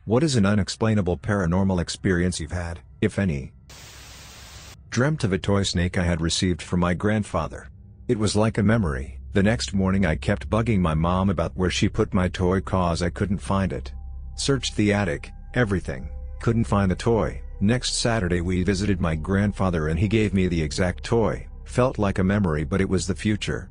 What is an unexplainable paranormal experience you've had, if any? Dreamt of a toy snake I had received from my grandfather. It was like a memory. The next morning I kept bugging my mom about where she put my toy cause I couldn't find it. Searched the attic, everything, couldn't find the toy. Next Saturday we visited my grandfather and he gave me the exact toy. Felt like a memory, but it was the future.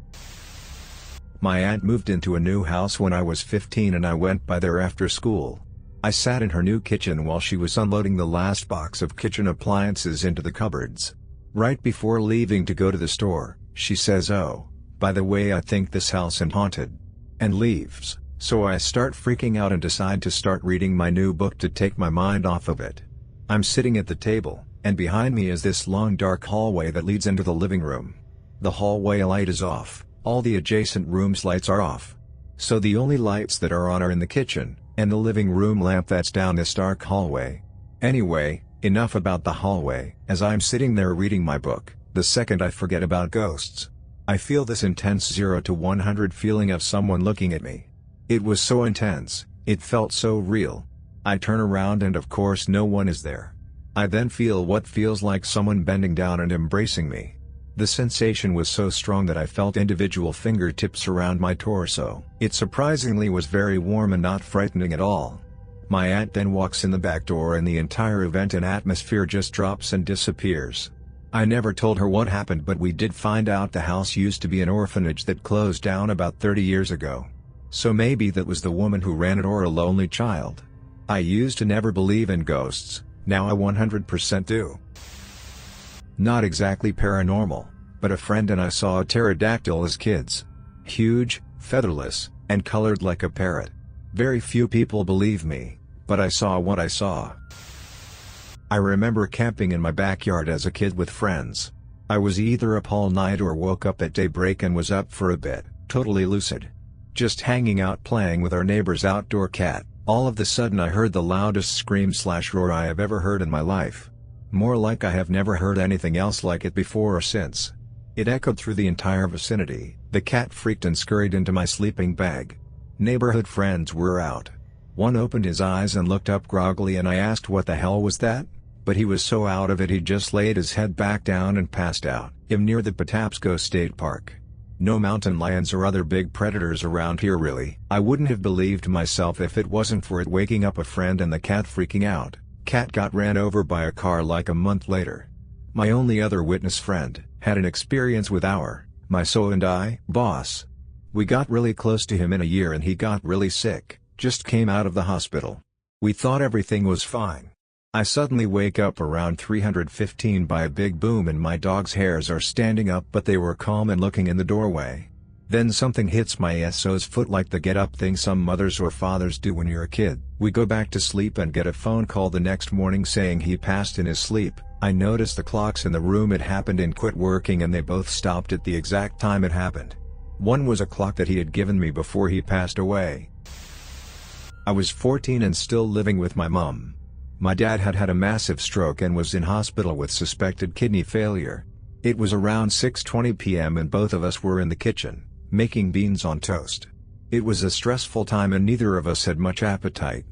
My aunt moved into a new house when I was 15 and I went by there after school. I sat in her new kitchen while she was unloading the last box of kitchen appliances into the cupboards. Right before leaving to go to the store, she says, "Oh, by the way, I think this house is haunted," and leaves. So I start freaking out and decide to start reading my new book to take my mind off of it. I'm sitting at the table, and behind me is this long dark hallway that leads into the living room. The hallway light is off, all the adjacent rooms' lights are off. So the only lights that are on are in the kitchen, and the living room lamp that's down this dark hallway. Anyway, enough about the hallway. As I'm sitting there reading my book, the second I forget about ghosts, I feel this intense 0 to 100 feeling of someone looking at me. It was so intense, it felt so real. I turn around and of course no one is there. I then feel what feels like someone bending down and embracing me. The sensation was so strong that I felt individual fingertips around my torso. It surprisingly was very warm and not frightening at all. My aunt then walks in the back door and the entire event and atmosphere just drops and disappears. I never told her what happened, but we did find out the house used to be an orphanage that closed down about 30 years ago. So maybe that was the woman who ran it or a lonely child. I used to never believe in ghosts, now I 100% do. Not exactly paranormal, but a friend and I saw a pterodactyl as kids. Huge, featherless, and colored like a parrot. Very few people believe me, but I saw what I saw. I remember camping in my backyard as a kid with friends. I was either up all night or woke up at daybreak and was up for a bit, totally lucid. Just hanging out playing with our neighbor's outdoor cat. All of a sudden I heard the loudest scream/roar I have ever heard in my life. More like I have never heard anything else like it before or since. It echoed through the entire vicinity. The cat freaked and scurried into my sleeping bag. Neighborhood friends were out. One opened his eyes and looked up groggily and I asked what the hell was that? But he was so out of it he just laid his head back down and passed out. I'm near the Patapsco State Park. No mountain lions or other big predators around here really. I wouldn't have believed myself if it wasn't for it waking up a friend and the cat freaking out. Cat got ran over by a car like a month later. My only other witness friend had an experience with my so and I boss. We got really close to him in a year and he got really sick, just came out of the hospital. We thought everything was fine. I suddenly wake up around 3:15 by a big boom and my dog's hairs are standing up, but they were calm and looking in the doorway. Then something hits my SO's foot like the get up thing some mothers or fathers do when you're a kid. We go back to sleep and get a phone call the next morning saying he passed in his sleep. I noticed the clocks in the room it happened in quit working and they both stopped at the exact time it happened. One was a clock that he had given me before he passed away. I was 14 and still living with my mom. My dad had had a massive stroke and was in hospital with suspected kidney failure. It was around 6:20 p.m. and both of us were in the kitchen, making beans on toast. It was a stressful time and neither of us had much appetite.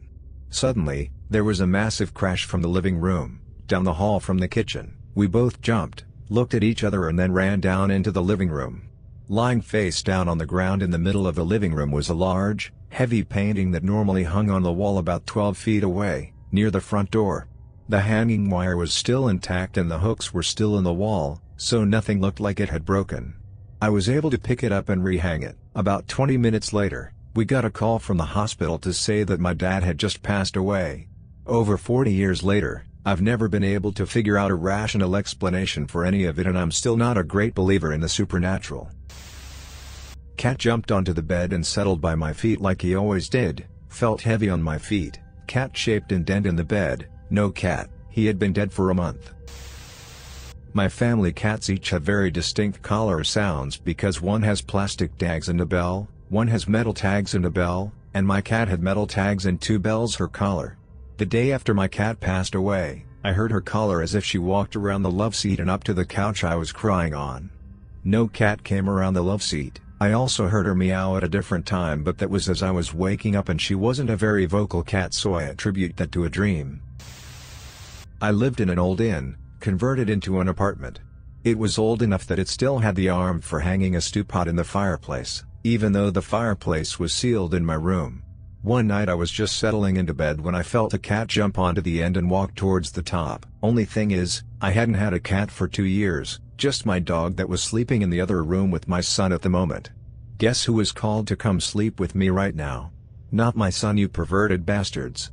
Suddenly, there was a massive crash from the living room, down the hall from the kitchen. We both jumped, looked at each other and then ran down into the living room. Lying face down on the ground in the middle of the living room was a large, heavy painting that normally hung on the wall about 12 feet away, near the front door. The hanging wire was still intact and the hooks were still in the wall, so nothing looked like it had broken. I was able to pick it up and rehang it. About 20 minutes later, we got a call from the hospital to say that my dad had just passed away. Over 40 years later, I've never been able to figure out a rational explanation for any of it and I'm still not a great believer in the supernatural. Cat jumped onto the bed and settled by my feet like he always did, felt heavy on my feet. Cat-shaped indent in the bed. No cat, he had been dead for a month. My family cats each have very distinct collar sounds because one has plastic tags and a bell, one has metal tags and a bell, and my cat had metal tags and 2 bells her collar. The day after my cat passed away, I heard her collar as if she walked around the love seat and up to the couch I was crying on. No cat came around the love seat, I also heard her meow at a different time, but that was as I was waking up and she wasn't a very vocal cat, so I attribute that to a dream. I lived in an old inn, converted into an apartment. It was old enough that it still had the arm for hanging a stew pot in the fireplace, even though the fireplace was sealed in my room. One night I was just settling into bed when I felt a cat jump onto the end and walk towards the top. Only thing is, I hadn't had a cat for 2 years, just my dog that was sleeping in the other room with my son at the moment. Guess who was called to come sleep with me right now? Not my son, you perverted bastards.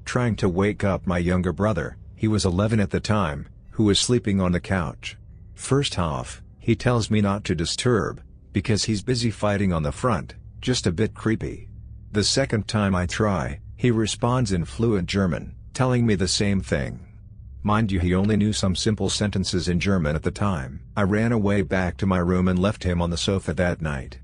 Trying to wake up my younger brother, he was 11 at the time, who was sleeping on the couch. First off, he tells me not to disturb, because he's busy fighting on the front, just a bit creepy. The second time I try, he responds in fluent German, telling me the same thing. Mind you, he only knew some simple sentences in German at the time. I ran away back to my room and left him on the sofa that night.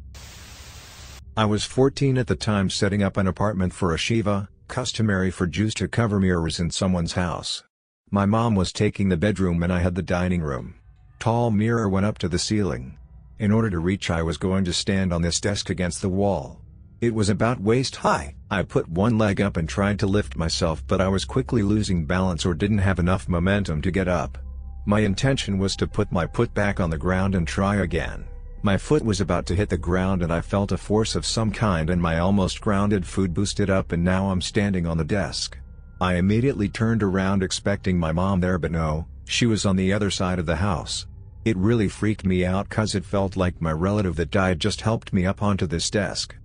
I was 14 at the time, setting up an apartment for a shiva, customary for Jews to cover mirrors in someone's house. My mom was taking the bedroom and I had the dining room. Tall mirror went up to the ceiling. In order to reach, I was going to stand on this desk against the wall. It was about waist high. I put one leg up and tried to lift myself, but I was quickly losing balance or didn't have enough momentum to get up. My intention was to put my foot back on the ground and try again. My foot was about to hit the ground and I felt a force of some kind and my almost grounded foot boosted up, and now I'm standing on the desk. I immediately turned around expecting my mom there, but no, she was on the other side of the house. It really freaked me out cause it felt like my relative that died just helped me up onto this desk.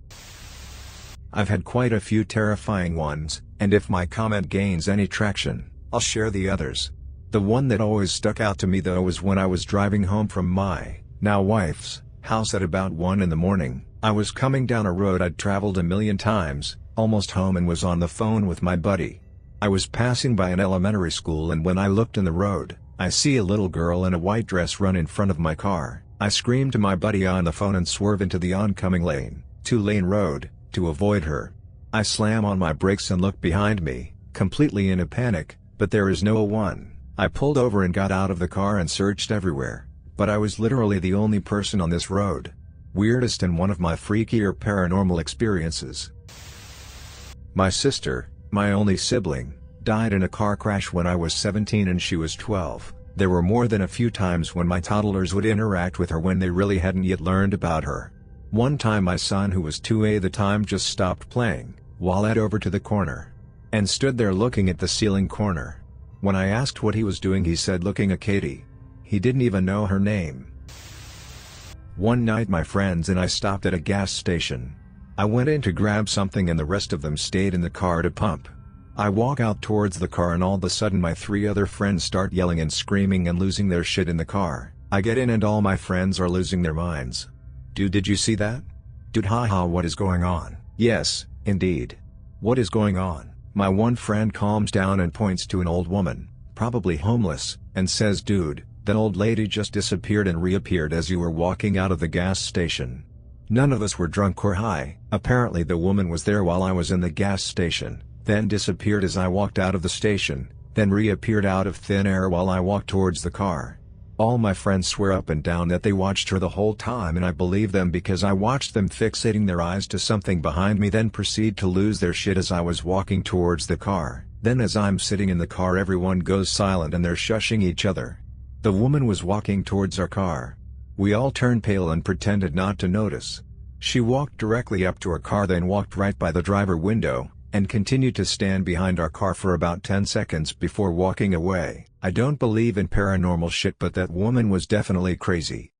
I've had quite a few terrifying ones, and if my comment gains any traction, I'll share the others. The one that always stuck out to me though was when I was driving home from my, now wife's, house at about 1 in the morning. I was coming down a road I'd traveled a million times, almost home, and was on the phone with my buddy. I was passing by an elementary school, and when I looked in the road, I see a little girl in a white dress run in front of my car. I screamed to my buddy on the phone and swerve into the oncoming lane, 2-lane road, to avoid her. I slam on my brakes and look behind me, completely in a panic, but there is no one. I pulled over and got out of the car and searched everywhere, but I was literally the only person on this road. Weirdest and one of my freakier paranormal experiences. My sister, my only sibling, died in a car crash when I was 17 and she was 12. There were more than a few times when my toddlers would interact with her when they really hadn't yet learned about her. One time my son, who was 2 at the time, just stopped playing, walked over to the corner, and stood there looking at the ceiling corner. When I asked what he was doing, he said looking at Katie. He didn't even know her name. One night my friends and I stopped at a gas station. I went in to grab something and the rest of them stayed in the car to pump. I walk out towards the car and all of a sudden my 3 other friends start yelling and screaming and losing their shit in the car. I get in and all my friends are losing their minds. Dude, did you see that? Dude, haha, what is going on? Yes, indeed. What is going on? My one friend calms down and points to an old woman, probably homeless, and says, dude, that old lady just disappeared and reappeared as you were walking out of the gas station. None of us were drunk or high. Apparently the woman was there while I was in the gas station, then disappeared as I walked out of the station, then reappeared out of thin air while I walked towards the car. All my friends swear up and down that they watched her the whole time, and I believe them because I watched them fixating their eyes to something behind me, then proceed to lose their shit as I was walking towards the car. Then as I'm sitting in the car, everyone goes silent and they're shushing each other. The woman was walking towards our car. We all turned pale and pretended not to notice. She walked directly up to our car, then walked right by the driver window, and continued to stand behind our car for about 10 seconds before walking away. I don't believe in paranormal shit, but that woman was definitely crazy.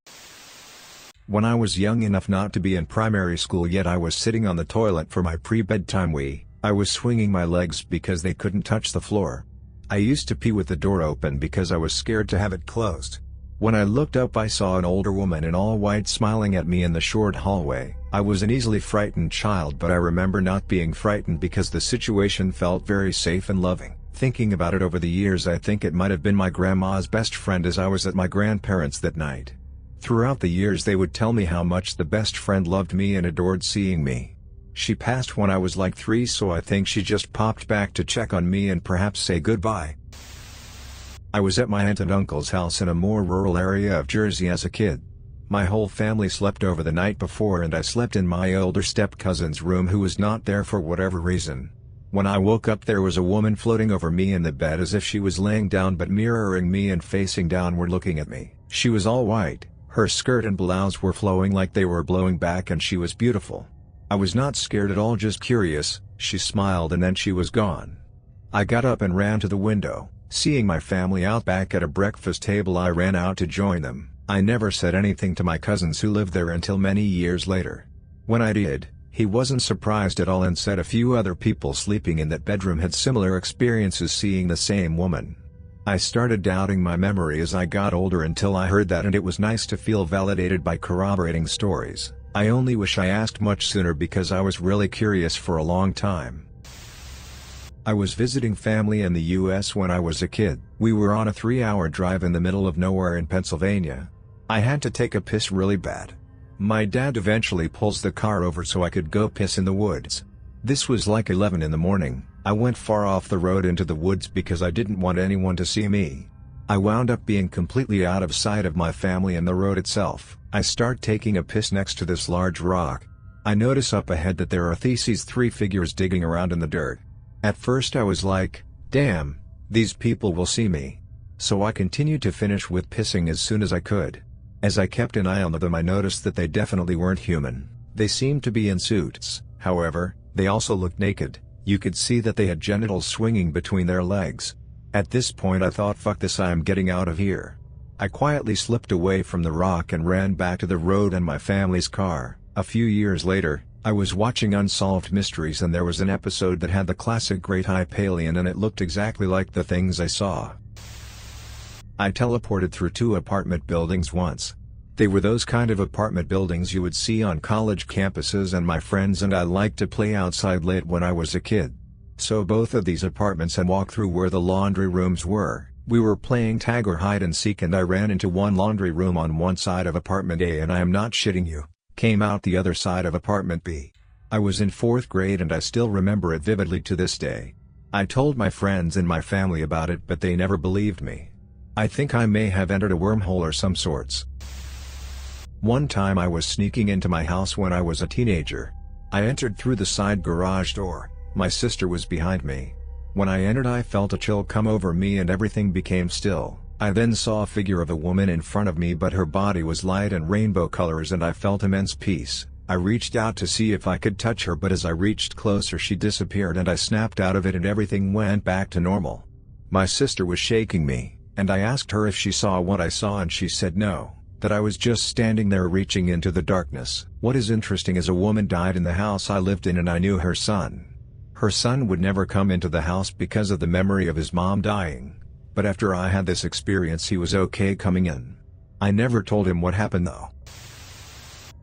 When I was young enough not to be in primary school yet, I was sitting on the toilet for my pre-bedtime wee. I was swinging my legs because they couldn't touch the floor. I used to pee with the door open because I was scared to have it closed. When I looked up, I saw an older woman in all white smiling at me in the short hallway. I was an easily frightened child, but I remember not being frightened because the situation felt very safe and loving. Thinking about it over the years, I think it might have been my grandma's best friend as I was at my grandparents' that night. Throughout the years they would tell me how much the best friend loved me and adored seeing me. She passed when I was like 3, so I think she just popped back to check on me and perhaps say goodbye. I was at my aunt and uncle's house in a more rural area of Jersey as a kid. My whole family slept over the night before and I slept in my older step-cousin's room who was not there for whatever reason. When I woke up there was a woman floating over me in the bed as if she was laying down but mirroring me and facing downward looking at me. She was all white, her skirt and blouse were flowing like they were blowing back and she was beautiful. I was not scared at all, just curious. She smiled and then she was gone. I got up and ran to the window. Seeing my family out back at a breakfast table, I ran out to join them. I never said anything to my cousins who lived there until many years later. When I did, he wasn't surprised at all and said a few other people sleeping in that bedroom had similar experiences seeing the same woman. I started doubting my memory as I got older until I heard that, and it was nice to feel validated by corroborating stories. I only wish I asked much sooner because I was really curious for a long time. I was visiting family in the US when I was a kid. We were on a 3-hour drive in the middle of nowhere in Pennsylvania. I had to take a piss really bad. My dad eventually pulls the car over so I could go piss in the woods. This was like 11 in the morning. I went far off the road into the woods because I didn't want anyone to see me. I wound up being completely out of sight of my family and the road itself. I start taking a piss next to this large rock. I notice up ahead that there are these 3 figures digging around in the dirt. At first I was like, damn, these people will see me. So I continued to finish with pissing as soon as I could. As I kept an eye on them I noticed that they definitely weren't human. They seemed to be in suits, however, they also looked naked. You could see that they had genitals swinging between their legs. At this point I thought, fuck this, I am getting out of here. I quietly slipped away from the rock and ran back to the road and my family's car. A few years later, I was watching Unsolved Mysteries and there was an episode that had the classic Great Hype Alien and it looked exactly like the things I saw. I teleported through 2 apartment buildings once. They were those kind of apartment buildings you would see on college campuses, and my friends and I liked to play outside late when I was a kid. So both of these apartments had walked through where the laundry rooms were. We were playing tag or hide and seek and I ran into one laundry room on one side of apartment A and I am not shitting you, came out the other side of apartment B. I was in 4th grade and I still remember it vividly to this day. I told my friends and my family about it but they never believed me. I think I may have entered a wormhole or some sorts. One time I was sneaking into my house when I was a teenager. I entered through the side garage door. My sister was behind me. When I entered I felt a chill come over me and everything became still. I then saw a figure of a woman in front of me but her body was light and rainbow colors and I felt immense peace. I reached out to see if I could touch her but as I reached closer she disappeared and I snapped out of it and everything went back to normal. My sister was shaking me, and I asked her if she saw what I saw and she said no, that I was just standing there reaching into the darkness. What is interesting is a woman died in the house I lived in and I knew her son. Her son would never come into the house because of the memory of his mom dying. But after I had this experience he was okay coming in. I never told him what happened though.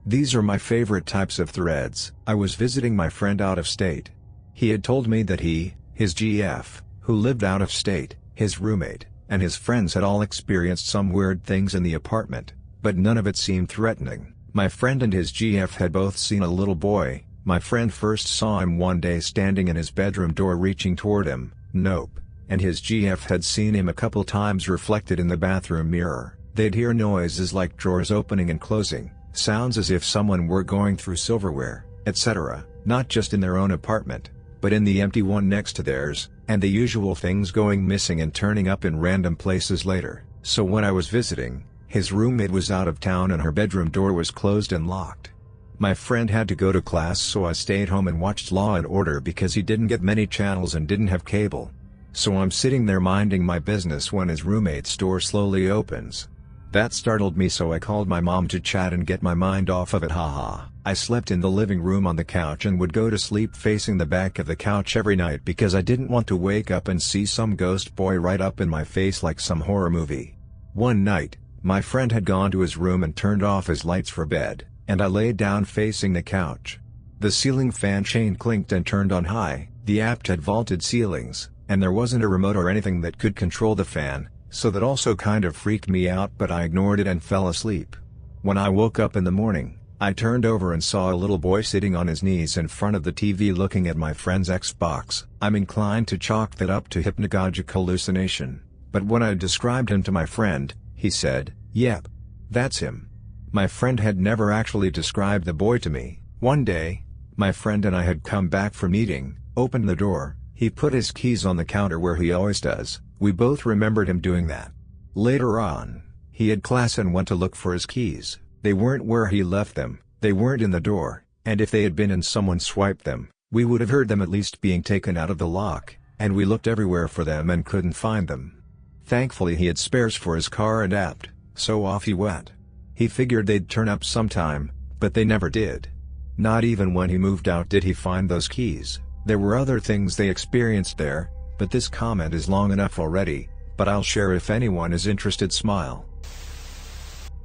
These are my favorite types of threads. I was visiting my friend out of state. He had told me that he, his GF, who lived out of state, his roommate, and his friends had all experienced some weird things in the apartment, but none of it seemed threatening. My friend and his GF had both seen a little boy. My friend first saw him one day standing in his bedroom door reaching toward him, nope, and his GF had seen him a couple times reflected in the bathroom mirror. They'd hear noises like drawers opening and closing, sounds as if someone were going through silverware, etc., not just in their own apartment, but in the empty one next to theirs, and the usual things going missing and turning up in random places later. So when I was visiting, his roommate was out of town and her bedroom door was closed and locked. My friend had to go to class so I stayed home and watched Law and Order because he didn't get many channels and didn't have cable. So I'm sitting there minding my business when his roommate's door slowly opens. That startled me so I called my mom to chat and get my mind off of it, haha. I slept in the living room on the couch and would go to sleep facing the back of the couch every night because I didn't want to wake up and see some ghost boy right up in my face like some horror movie. One night, my friend had gone to his room and turned off his lights for bed, and I laid down facing the couch. The ceiling fan chain clinked and turned on high. The app had vaulted ceilings, and there wasn't a remote or anything that could control the fan, so that also kind of freaked me out but I ignored it and fell asleep. When I woke up in the morning, I turned over and saw a little boy sitting on his knees in front of the TV looking at my friend's Xbox. I'm inclined to chalk that up to hypnagogic hallucination, but when I described him to my friend, he said, "Yep. That's him." My friend had never actually described the boy to me. One day, my friend and I had come back from eating, opened the door, he put his keys on the counter where he always does. We both remembered him doing that. Later on, he had class and went to look for his keys. They weren't where he left them, they weren't in the door, and if they had been and someone swiped them, we would have heard them at least being taken out of the lock, and we looked everywhere for them and couldn't find them. Thankfully he had spares for his car and apt, so off he went. He figured they'd turn up sometime, but they never did. Not even when he moved out did he find those keys. There were other things they experienced there, but this comment is long enough already, but I'll share if anyone is interested. Smile.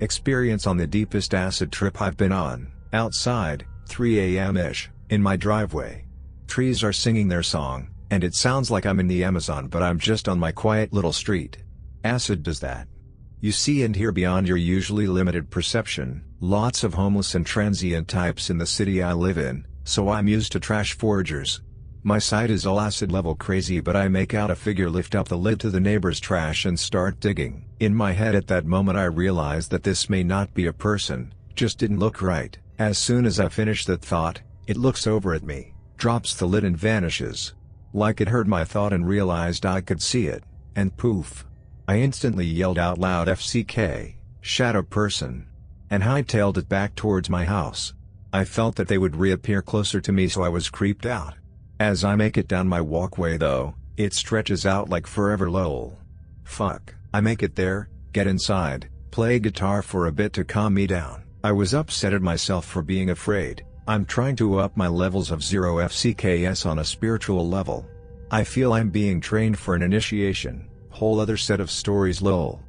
Experience on the deepest acid trip I've been on. Outside, 3 a.m.-ish, in my driveway. Trees are singing their song, and it sounds like I'm in the Amazon but I'm just on my quiet little street. Acid does that. You see and hear beyond your usually limited perception. Lots of homeless and transient types in the city I live in, so I'm used to trash foragers. My sight is all acid level crazy but I make out a figure lift up the lid to the neighbor's trash and start digging. In my head at that moment I realized that this may not be a person, just didn't look right. As soon as I finish that thought, it looks over at me, drops the lid and vanishes. Like it heard my thought and realized I could see it, and poof. I instantly yelled out loud FCK, shadow person, and hightailed it back towards my house. I felt that they would reappear closer to me so I was creeped out. As I make it down my walkway though, it stretches out like forever lol. Fuck, I make it there, get inside, play guitar for a bit to calm me down. I was upset at myself for being afraid. I'm trying to up my levels of 0 FCKS on a spiritual level. I feel I'm being trained for an initiation, whole other set of stories lol.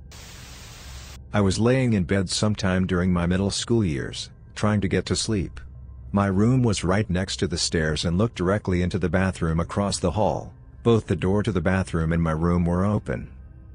I was laying in bed sometime during my middle school years, trying to get to sleep. My room was right next to the stairs and looked directly into the bathroom across the hall. Both the door to the bathroom and my room were open.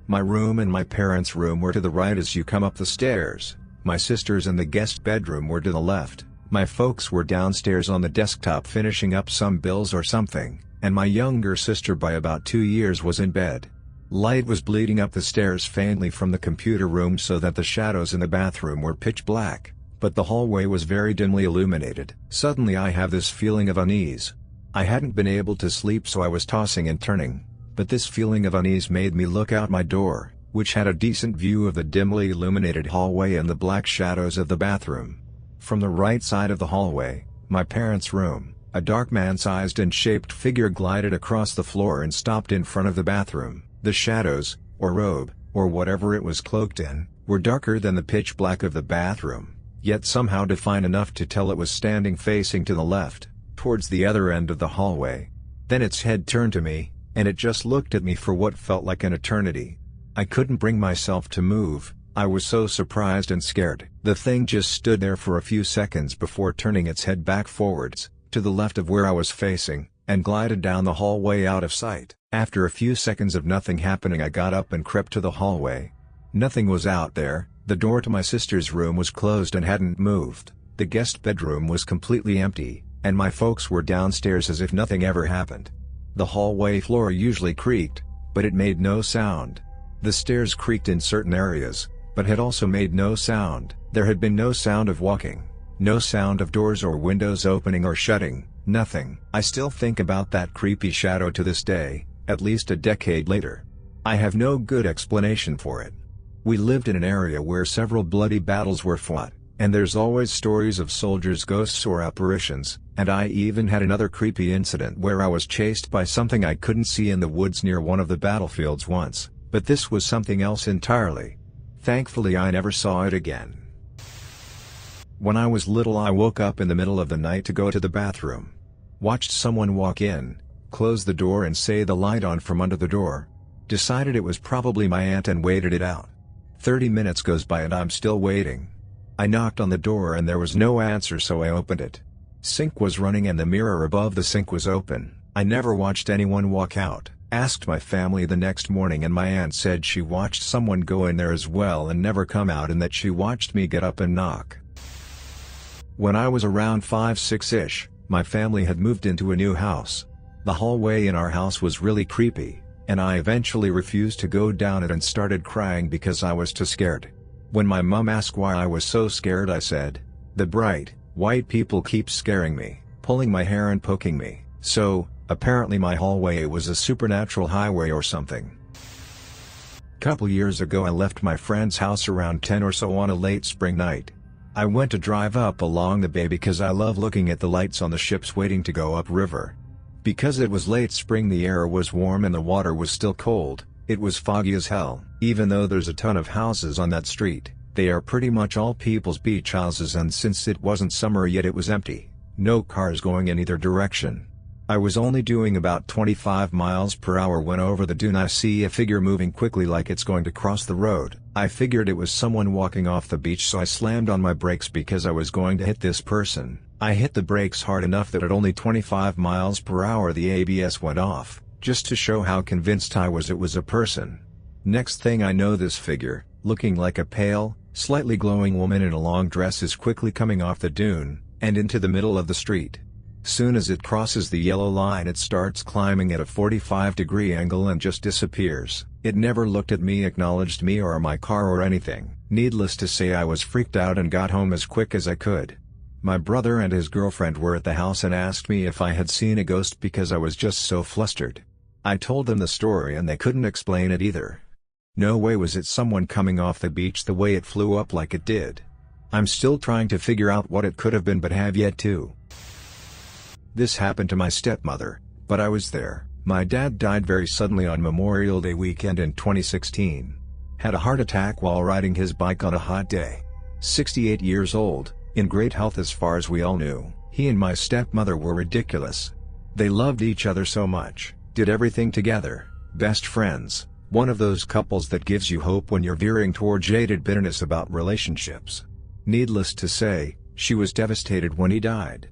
My room and my parents' room were to the right as you come up the stairs. My sister's and the guest bedroom were to the left. My folks were downstairs on the desktop finishing up some bills or something, and my younger sister by about 2 years was in bed. Light was bleeding up the stairs faintly from the computer room so that the shadows in the bathroom were pitch black, but the hallway was very dimly illuminated. Suddenly I have this feeling of unease. I hadn't been able to sleep so I was tossing and turning, but this feeling of unease made me look out my door, which had a decent view of the dimly illuminated hallway and the black shadows of the bathroom. From the right side of the hallway, my parents' room, a dark man-sized and shaped figure glided across the floor and stopped in front of the bathroom. The shadows, or robe, or whatever it was cloaked in, were darker than the pitch black of the bathroom, yet somehow defined enough to tell it was standing facing to the left, towards the other end of the hallway. Then its head turned to me, and it just looked at me for what felt like an eternity. I couldn't bring myself to move, I was so surprised and scared. The thing just stood there for a few seconds before turning its head back forwards, to the left of where I was facing, and glided down the hallway out of sight. After a few seconds of nothing happening I got up and crept to the hallway. Nothing was out there, the door to my sister's room was closed and hadn't moved, the guest bedroom was completely empty, and my folks were downstairs as if nothing ever happened. The hallway floor usually creaked, but it made no sound. The stairs creaked in certain areas, but had also made no sound. There had been no sound of walking, no sound of doors or windows opening or shutting, nothing. I still think about that creepy shadow to this day, at least a decade later. I have no good explanation for it. We lived in an area where several bloody battles were fought, and there's always stories of soldiers' ghosts or apparitions, and I even had another creepy incident where I was chased by something I couldn't see in the woods near one of the battlefields once, but this was something else entirely. Thankfully I never saw it again. When I was little I woke up in the middle of the night to go to the bathroom. Watched someone walk in, close the door and say the light on from under the door. Decided it was probably my aunt and waited it out. 30 minutes goes by and I'm still waiting. I knocked on the door and there was no answer so I opened it. Sink was running and the mirror above the sink was open. I never watched anyone walk out. Asked my family the next morning and my aunt said she watched someone go in there as well and never come out and that she watched me get up and knock. When I was around 5-6-ish, my family had moved into a new house. The hallway in our house was really creepy, and I eventually refused to go down it and started crying because I was too scared. When my mom asked why I was so scared, I said, "The bright, white people keep scaring me, pulling my hair and poking me." So, apparently my hallway was a supernatural highway or something. Couple years ago I left my friend's house around 10 or so on a late spring night. I went to drive up along the bay because I love looking at the lights on the ships waiting to go upriver. Because it was late spring, the air was warm and the water was still cold. It was foggy as hell. Even though there's a ton of houses on that street, they are pretty much all people's beach houses, and since it wasn't summer yet, it was empty. No cars going in either direction. I was only doing about 25 miles per hour when over the dune I see a figure moving quickly like it's going to cross the road. I figured it was someone walking off the beach, so I slammed on my brakes because I was going to hit this person. I hit the brakes hard enough that at only 25 miles per hour the ABS went off, just to show how convinced I was it was a person. Next thing I know, this figure, looking like a pale, slightly glowing woman in a long dress, is quickly coming off the dune, and into the middle of the street. Soon as it crosses the yellow line, it starts climbing at a 45-degree angle and just disappears. It never looked at me, acknowledged me or my car or anything. Needless to say, I was freaked out and got home as quick as I could. My brother and his girlfriend were at the house and asked me if I had seen a ghost because I was just so flustered. I told them the story and they couldn't explain it either. No way was it someone coming off the beach the way it flew up like it did. I'm still trying to figure out what it could have been, but have yet to. This happened to my stepmother, but I was there. My dad died very suddenly on Memorial Day weekend in 2016. Had a heart attack while riding his bike on a hot day. 68 years old, in great health as far as we all knew. He and my stepmother were ridiculous. They loved each other so much, did everything together, best friends, one of those couples that gives you hope when you're veering toward jaded bitterness about relationships. Needless to say, she was devastated when he died.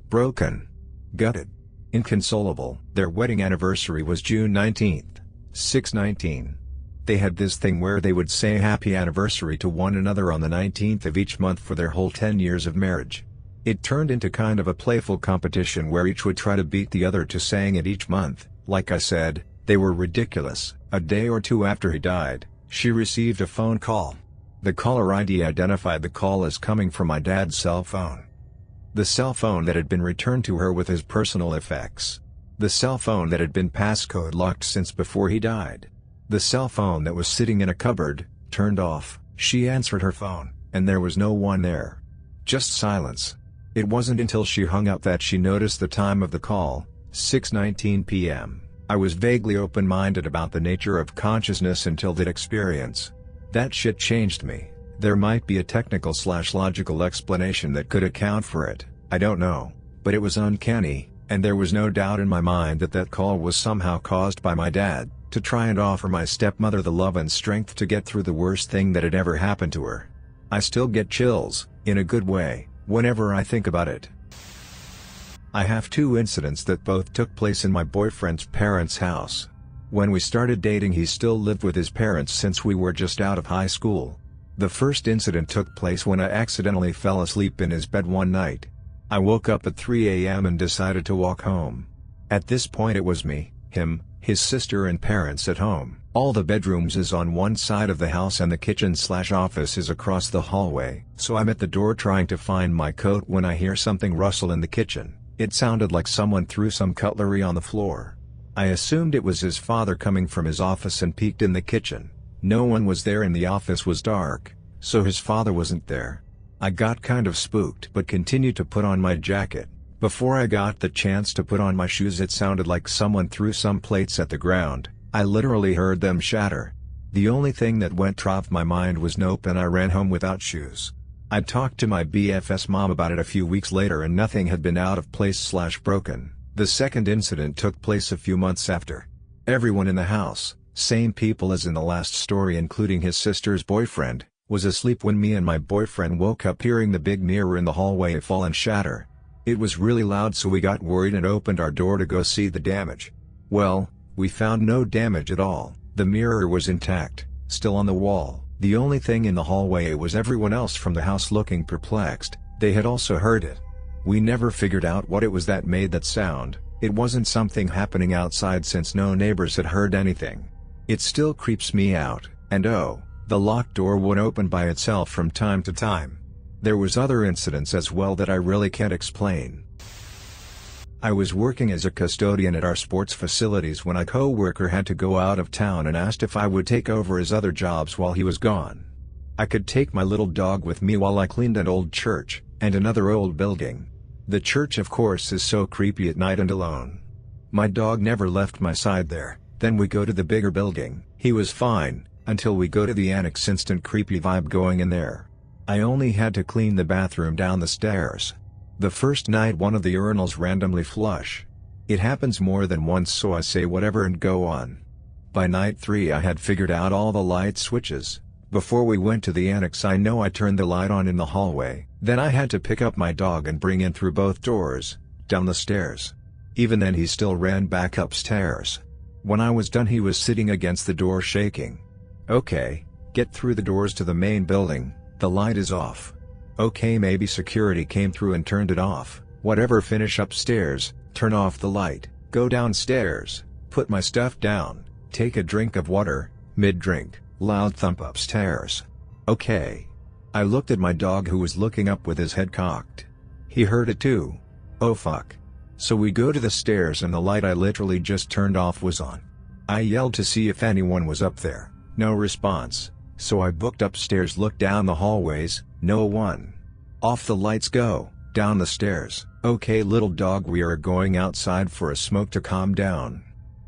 Broken. Gutted. Inconsolable. Their wedding anniversary was June 19th, 6/19. They had this thing where they would say happy anniversary to one another on the 19th of each month for their whole 10 years of marriage. It turned into kind of a playful competition where each would try to beat the other to saying it each month. Like I said, they were ridiculous. A day or two after he died, she received a phone call. The caller ID identified the call as coming from my dad's cell phone. The cell phone that had been returned to her with his personal effects. The cell phone that had been passcode locked since before he died. The cell phone that was sitting in a cupboard, turned off. She answered her phone, and there was no one there. Just silence. It wasn't until she hung up that she noticed the time of the call, 6:19 p.m. I was vaguely open-minded about the nature of consciousness until that experience. That shit changed me. There might be a technical/logical explanation that could account for it, I don't know, but it was uncanny, and there was no doubt in my mind that that call was somehow caused by my dad, to try and offer my stepmother the love and strength to get through the worst thing that had ever happened to her. I still get chills, in a good way, whenever I think about it. I have two incidents that both took place in my boyfriend's parents' house. When we started dating, he still lived with his parents since we were just out of high school. The first incident took place when I accidentally fell asleep in his bed one night. I woke up at 3 a.m. and decided to walk home. At this point it was me, him, his sister and parents at home. All the bedrooms is on one side of the house and the kitchen/office is across the hallway. So I'm at the door trying to find my coat when I hear something rustle in the kitchen. It sounded like someone threw some cutlery on the floor. I assumed it was his father coming from his office and peeked in the kitchen. No one was there and the office was dark, so his father wasn't there. I got kind of spooked but continued to put on my jacket. Before I got the chance to put on my shoes, it sounded like someone threw some plates at the ground. I literally heard them shatter. The only thing that went through my mind was nope, and I ran home without shoes. I talked to my BF's mom about it a few weeks later and nothing had been out of place/broken. The second incident took place a few months after. Everyone in the house, same people as in the last story including his sister's boyfriend, was asleep when me and my boyfriend woke up hearing the big mirror in the hallway fall and shatter. It was really loud, so we got worried and opened our door to go see the damage. Well, we found no damage at all. The mirror was intact, still on the wall. The only thing in the hallway was everyone else from the house looking perplexed. They had also heard it. We never figured out what it was that made that sound. It wasn't something happening outside since no neighbors had heard anything. It still creeps me out, and oh, The locked door would open by itself from time to time. There was other incidents as well that I really can't explain. I was working as a custodian at our sports facilities when a co-worker had to go out of town and asked if I would take over his other jobs while he was gone. I could take my little dog with me while I cleaned an old church, and another old building. The church of course is so creepy at night and alone. My dog never left my side there. Then we go to the bigger building. He was fine, until we go to the annex, instant creepy vibe going in there. I only had to clean the bathroom down the stairs. The first night one of the urinals randomly flush. It happens more than once, so I say whatever and go on. By night 3 I had figured out all the light switches. Before we went to the annex I know I turned the light on in the hallway, then I had to pick up my dog and bring in through both doors, down the stairs. Even then he still ran back upstairs. When I was done he was sitting against the door shaking. Okay, get through the doors to the main building, the light is off. Okay, maybe security came through and turned it off. Whatever, finish upstairs, turn off the light, go downstairs, put my stuff down, take a drink of water, mid-drink, loud thump upstairs. Okay. I looked at my dog who was looking up with his head cocked. He heard it too. Oh fuck. So we go to the stairs and the light I literally just turned off was on. I yelled to see if anyone was up there, no response, so I booked upstairs, looked down the hallways, no one. Off the lights, go, down the stairs. Okay little dog, we are going outside for a smoke to calm down.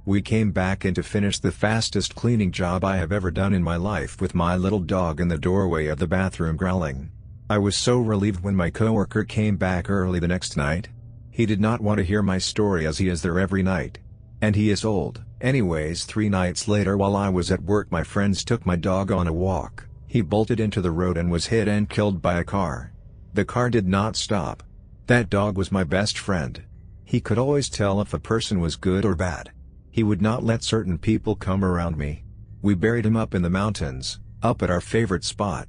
We came back in to finish the fastest cleaning job I have ever done in my life with my little dog in the doorway of the bathroom growling. I was so relieved when my coworker came back early the next night. He did not want to hear my story as he is there every night. And he is old. Anyways, 3 nights later while I was at work my friends took my dog on a walk. He bolted into the road and was hit and killed by a car. The car did not stop. That dog was my best friend. He could always tell if a person was good or bad. He would not let certain people come around me. We buried him up in the mountains, up at our favorite spot.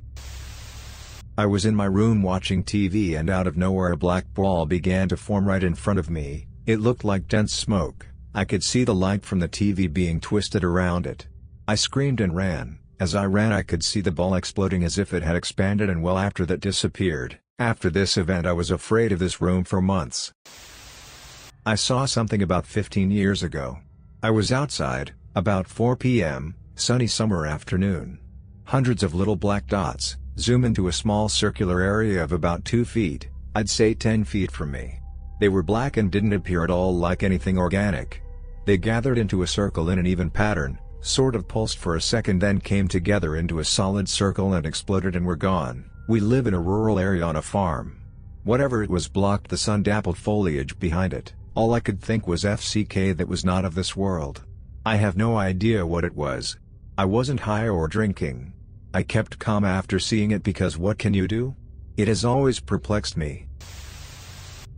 I was in my room watching TV and out of nowhere a black ball began to form right in front of me. It looked like dense smoke. I could see the light from the TV being twisted around it. I screamed and ran. As I ran I could see the ball exploding as if it had expanded, and well after that disappeared. After this event I was afraid of this room for months. I saw something about 15 years ago. I was outside, about 4 p.m., sunny summer afternoon. Hundreds of little black dots zoom into a small circular area of about 2 feet, I'd say 10 feet from me. They were black and didn't appear at all like anything organic. They gathered into a circle in an even pattern, sort of pulsed for a second, then came together into a solid circle and exploded and were gone. We live in a rural area on a farm. Whatever it was blocked the sun-dappled foliage behind it. All I could think was FCK, that was not of this world. I have no idea what it was. I wasn't high or drinking. I kept calm after seeing it because what can you do? It has always perplexed me.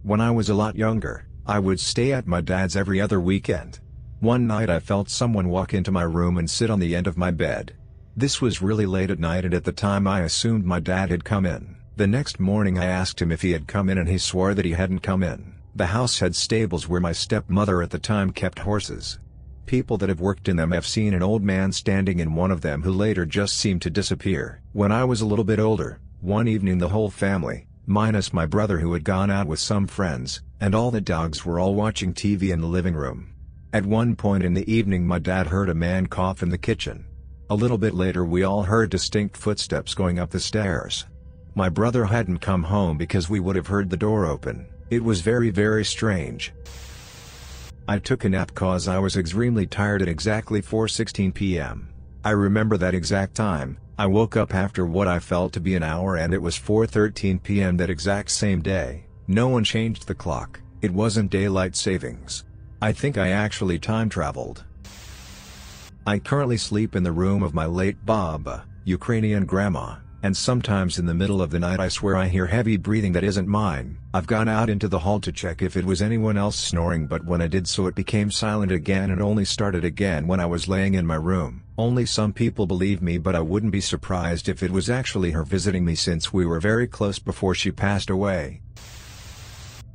When I was a lot younger, I would stay at my dad's every other weekend. One night I felt someone walk into my room and sit on the end of my bed. This was really late at night and at the time I assumed my dad had come in. The next morning I asked him if he had come in and he swore that he hadn't come in. The house had stables where my stepmother at the time kept horses. People that have worked in them have seen an old man standing in one of them who later just seemed to disappear. When I was a little bit older, one evening the whole family, minus my brother who had gone out with some friends, and all the dogs were all watching TV in the living room. At one point in the evening my dad heard a man cough in the kitchen. A little bit later we all heard distinct footsteps going up the stairs. My brother hadn't come home because we would have heard the door open. It was very, very strange. I took a nap cause I was extremely tired at exactly 4:16 p.m. I remember that exact time. I woke up after what I felt to be an hour and it was 4:13 p.m. that exact same day. No one changed the clock. It wasn't daylight savings. I think I actually time traveled. I currently sleep in the room of my late Baba, Ukrainian grandma, and sometimes in the middle of the night I swear I hear heavy breathing that isn't mine. I've gone out into the hall to check if it was anyone else snoring, but when I did so it became silent again and only started again when I was laying in my room. Only some people believe me, but I wouldn't be surprised if it was actually her visiting me since we were very close before she passed away.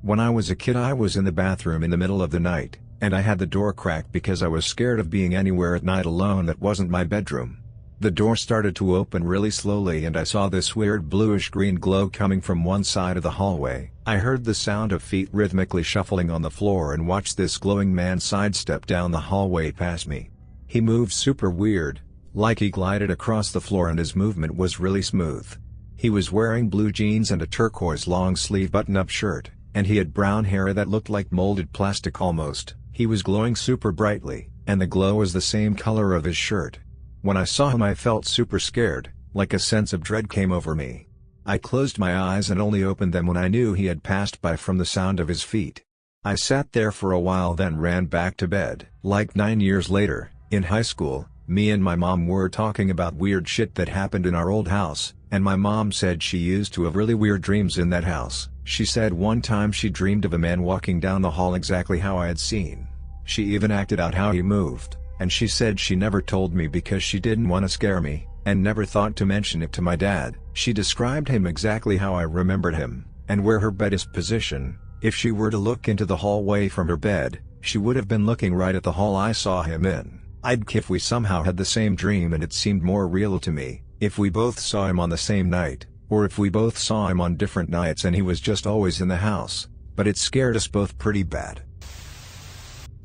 When I was a kid I was in the bathroom in the middle of the night, and I had the door cracked because I was scared of being anywhere at night alone that wasn't my bedroom. The door started to open really slowly and I saw this weird bluish-green glow coming from one side of the hallway. I heard the sound of feet rhythmically shuffling on the floor and watched this glowing man sidestep down the hallway past me. He moved super weird, like he glided across the floor, and his movement was really smooth. He was wearing blue jeans and a turquoise long-sleeve button-up shirt, and he had brown hair that looked like molded plastic almost. He was glowing super brightly, and the glow was the same color of his shirt. When I saw him I felt super scared, like a sense of dread came over me. I closed my eyes and only opened them when I knew he had passed by from the sound of his feet. I sat there for a while then ran back to bed. Like 9 years later, in high school, me and my mom were talking about weird shit that happened in our old house, and my mom said she used to have really weird dreams in that house. She said one time she dreamed of a man walking down the hall exactly how I had seen. She even acted out how he moved. And she said she never told me because she didn't want to scare me, and never thought to mention it to my dad. She described him exactly how I remembered him, and where her bed is positioned. If she were to look into the hallway from her bed, she would have been looking right at the hall I saw him in. I'd if we somehow had the same dream and it seemed more real to me, if we both saw him on the same night, or if we both saw him on different nights and he was just always in the house, but it scared us both pretty bad.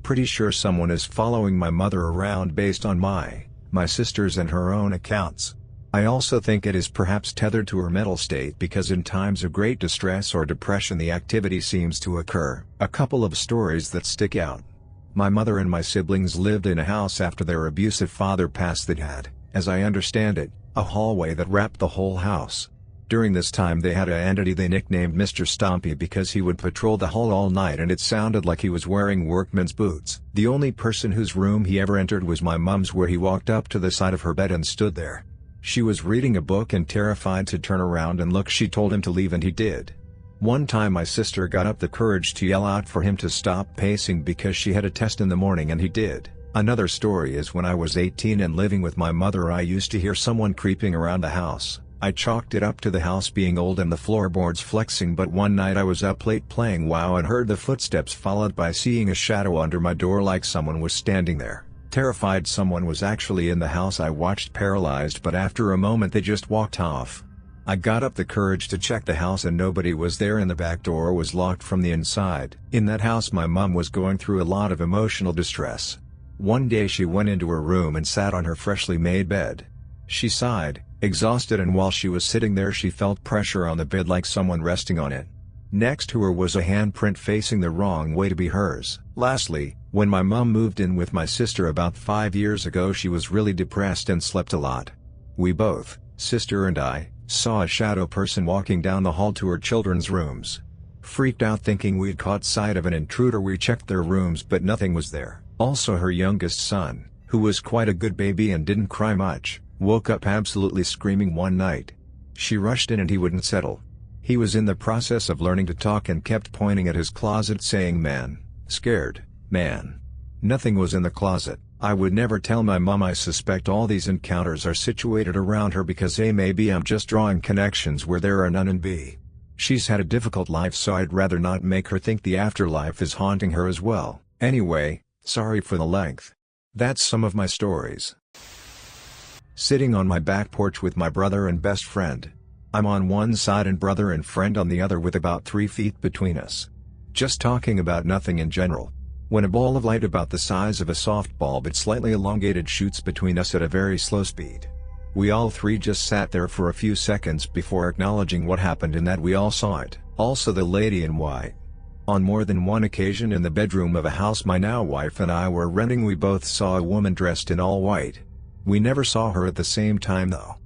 Pretty sure someone is following my mother around based on my sister's and her own accounts. I also think it is perhaps tethered to her mental state because in times of great distress or depression the activity seems to occur. A couple of stories that stick out. My mother and my siblings lived in a house after their abusive father passed that had, as I understand it, a hallway that wrapped the whole house. During this time they had an entity they nicknamed Mr. Stompy because he would patrol the hall all night and it sounded like he was wearing workman's boots. The only person whose room he ever entered was my mom's, where he walked up to the side of her bed and stood there. She was reading a book and terrified to turn around and look. She told him to leave and he did. One time my sister got up the courage to yell out for him to stop pacing because she had a test in the morning and he did. Another story is when I was 18 and living with my mother I used to hear someone creeping around the house. I chalked it up to the house being old and the floorboards flexing, but one night I was up late playing WoW and heard the footsteps followed by seeing a shadow under my door like someone was standing there. Terrified someone was actually in the house. I watched paralyzed, but after a moment they just walked off. I got up the courage to check the house and nobody was there and the back door was locked from the inside. In that house my mom was going through a lot of emotional distress. One day she went into her room and sat on her freshly made bed. She sighed, exhausted, and while she was sitting there she felt pressure on the bed like someone resting on it. Next to her was a handprint facing the wrong way to be hers. Lastly, when my mom moved in with my sister about 5 years ago she was really depressed and slept a lot. We both, sister and I, saw a shadow person walking down the hall to her children's rooms. Freaked out thinking we'd caught sight of an intruder, we checked their rooms but nothing was there. Also her youngest son, who was quite a good baby and didn't cry much, woke up absolutely screaming one night. She rushed in and he wouldn't settle. He was in the process of learning to talk and kept pointing at his closet saying man, scared, man. Nothing was in the closet. I would never tell my mom. I suspect all these encounters are situated around her because A, maybe I'm just drawing connections where there are none, and B, she's had a difficult life, so I'd rather not make her think the afterlife is haunting her as well. Anyway, sorry for the length. That's some of my stories. Sitting on my back porch with my brother and best friend. I'm on one side and brother and friend on the other with about 3 feet between us. Just talking about nothing in general. When a ball of light about the size of a softball but slightly elongated shoots between us at a very slow speed. We all three just sat there for a few seconds before acknowledging what happened and that we all saw it. Also the lady in white. On more than one occasion in the bedroom of a house my now wife and I were renting we both saw a woman dressed in all white. We never saw her at the same time though.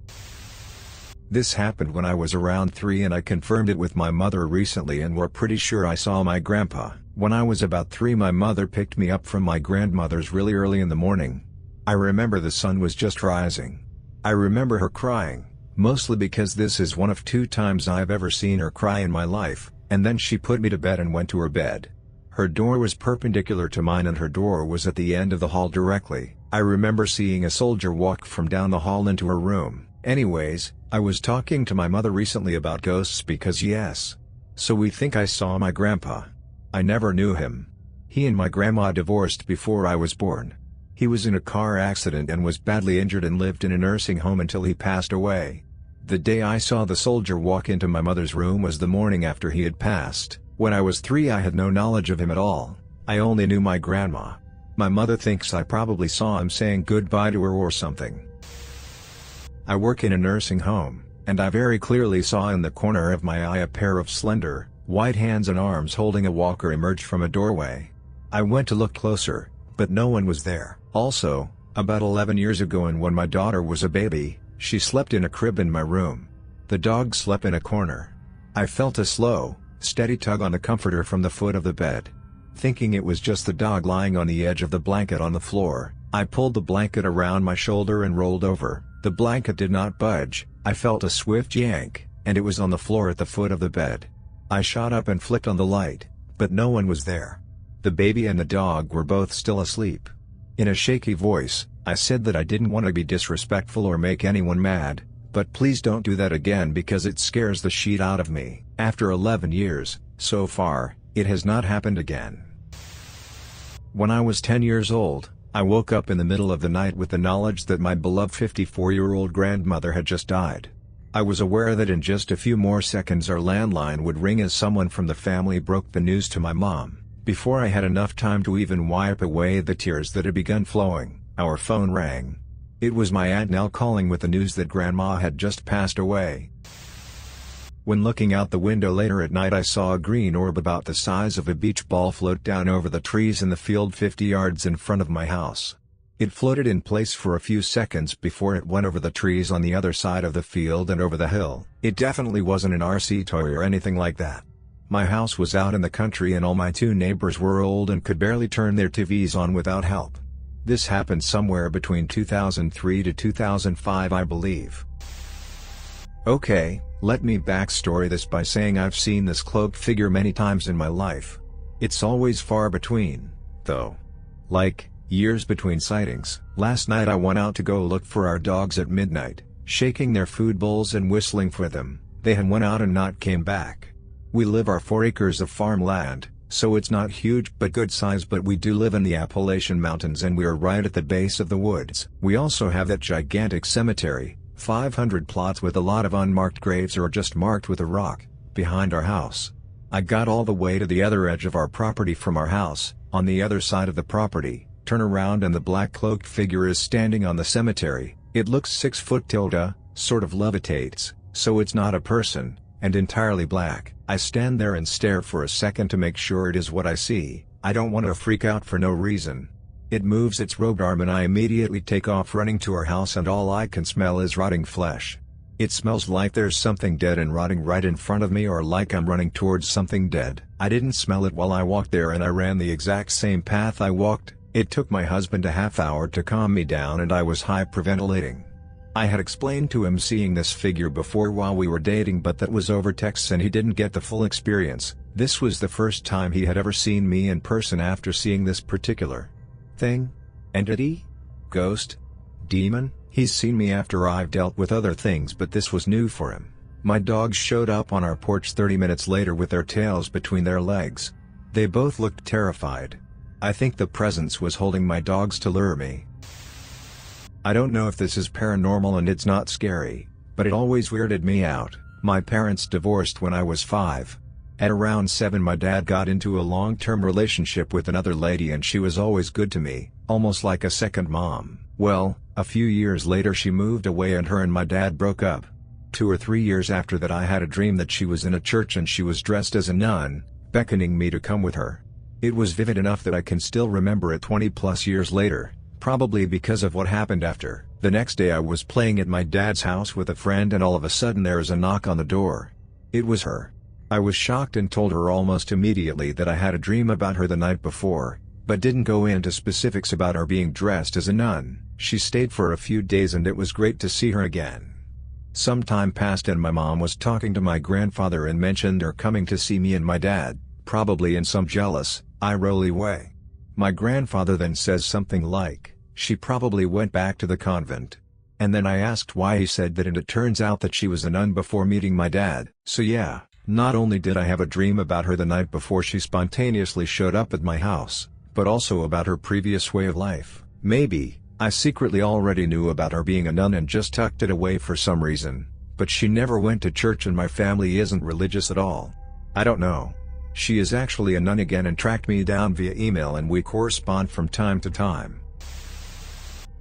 This happened when I was around 3 and I confirmed it with my mother recently and we're pretty sure I saw my grandpa. When I was about 3 my mother picked me up from my grandmother's really early in the morning. I remember the sun was just rising. I remember her crying, mostly because this is one of 2 times I've ever seen her cry in my life, and then she put me to bed and went to her bed. Her door was perpendicular to mine and her door was at the end of the hall directly. I remember seeing a soldier walk from down the hall into her room. Anyways, I was talking to my mother recently about ghosts because yes. So we think I saw my grandpa. I never knew him. He and my grandma divorced before I was born. He was in a car accident and was badly injured and lived in a nursing home until he passed away. The day I saw the soldier walk into my mother's room was the morning after he had passed. When I was 3, I had no knowledge of him at all. I only knew my grandma. My mother thinks I probably saw him saying goodbye to her or something. I work in a nursing home, and I very clearly saw in the corner of my eye a pair of slender, white hands and arms holding a walker emerge from a doorway. I went to look closer, but no one was there. Also, about 11 years ago and when my daughter was a baby, she slept in a crib in my room. The dog slept in a corner. I felt a slow, steady tug on the comforter from the foot of the bed. Thinking it was just the dog lying on the edge of the blanket on the floor, I pulled the blanket around my shoulder and rolled over. The blanket did not budge. I felt a swift yank, and it was on the floor at the foot of the bed. I shot up and flicked on the light, but no one was there. The baby and the dog were both still asleep. In a shaky voice, I said that I didn't want to be disrespectful or make anyone mad, but please don't do that again because it scares the shit out of me. After 11 years, so far, it has not happened again. When I was 10 years old, I woke up in the middle of the night with the knowledge that my beloved 54-year-old grandmother had just died. I was aware that in just a few more seconds our landline would ring as someone from the family broke the news to my mom. Before I had enough time to even wipe away the tears that had begun flowing, our phone rang. It was my Aunt Nell calling with the news that Grandma had just passed away. When looking out the window later at night I saw a green orb about the size of a beach ball float down over the trees in the field 50 yards in front of my house. It floated in place for a few seconds before it went over the trees on the other side of the field and over the hill. It definitely wasn't an RC toy or anything like that. My house was out in the country and all my 2 neighbors were old and could barely turn their TVs on without help. This happened somewhere between 2003 to 2005 I believe. Okay, let me backstory this by saying I've seen this cloaked figure many times in my life. It's always far between, though. Like, years between sightings. Last night I went out to go look for our dogs at midnight, shaking their food bowls and whistling for them. They had went out and not came back. We live our 4 acres of farmland, so it's not huge but good size, but we do live in the Appalachian Mountains and we are right at the base of the woods. We also have that gigantic cemetery, 500 plots with a lot of unmarked graves or just marked with a rock, behind our house. I got all the way to the other edge of our property from our house. On the other side of the property, turn around and the black cloaked figure is standing on the cemetery. It looks 6 foot tilde, sort of levitates, so it's not a person, and entirely black. I stand there and stare for a second to make sure it is what I see. I don't want to freak out for no reason. It moves its robed arm and I immediately take off running to our house and all I can smell is rotting flesh. It smells like there's something dead and rotting right in front of me or like I'm running towards something dead. I didn't smell it while I walked there and I ran the exact same path I walked. It took my husband a half hour to calm me down and I was hyperventilating. I had explained to him seeing this figure before while we were dating but that was over text and he didn't get the full experience. This was the first time he had ever seen me in person after seeing this particular thing? Entity? Ghost? Demon? He's seen me after I've dealt with other things but this was new for him. My dogs showed up on our porch 30 minutes later with their tails between their legs. They both looked terrified. I think the presence was holding my dogs to lure me. I don't know if this is paranormal and it's not scary, but it always weirded me out. My parents divorced when I was 5. At around 7 my dad got into a long-term relationship with another lady and she was always good to me, almost like a second mom. Well, a few years later she moved away and her and my dad broke up. 2 or 3 years after that I had a dream that she was in a church and she was dressed as a nun, beckoning me to come with her. It was vivid enough that I can still remember it 20 plus years later. Probably because of what happened after. The next day I was playing at my dad's house with a friend and all of a sudden there is a knock on the door. It was her. I was shocked and told her almost immediately that I had a dream about her the night before, but didn't go into specifics about her being dressed as a nun. She stayed for a few days and it was great to see her again. Some time passed and my mom was talking to my grandfather and mentioned her coming to see me and my dad, probably in some jealous, eye-rolly way. My grandfather then says something like, "She probably went back to the convent." And then I asked why he said that and it turns out that she was a nun before meeting my dad. So yeah, not only did I have a dream about her the night before she spontaneously showed up at my house, but also about her previous way of life. Maybe, I secretly already knew about her being a nun and just tucked it away for some reason, but she never went to church and my family isn't religious at all. I don't know. She is actually a nun again and tracked me down via email and we correspond from time to time.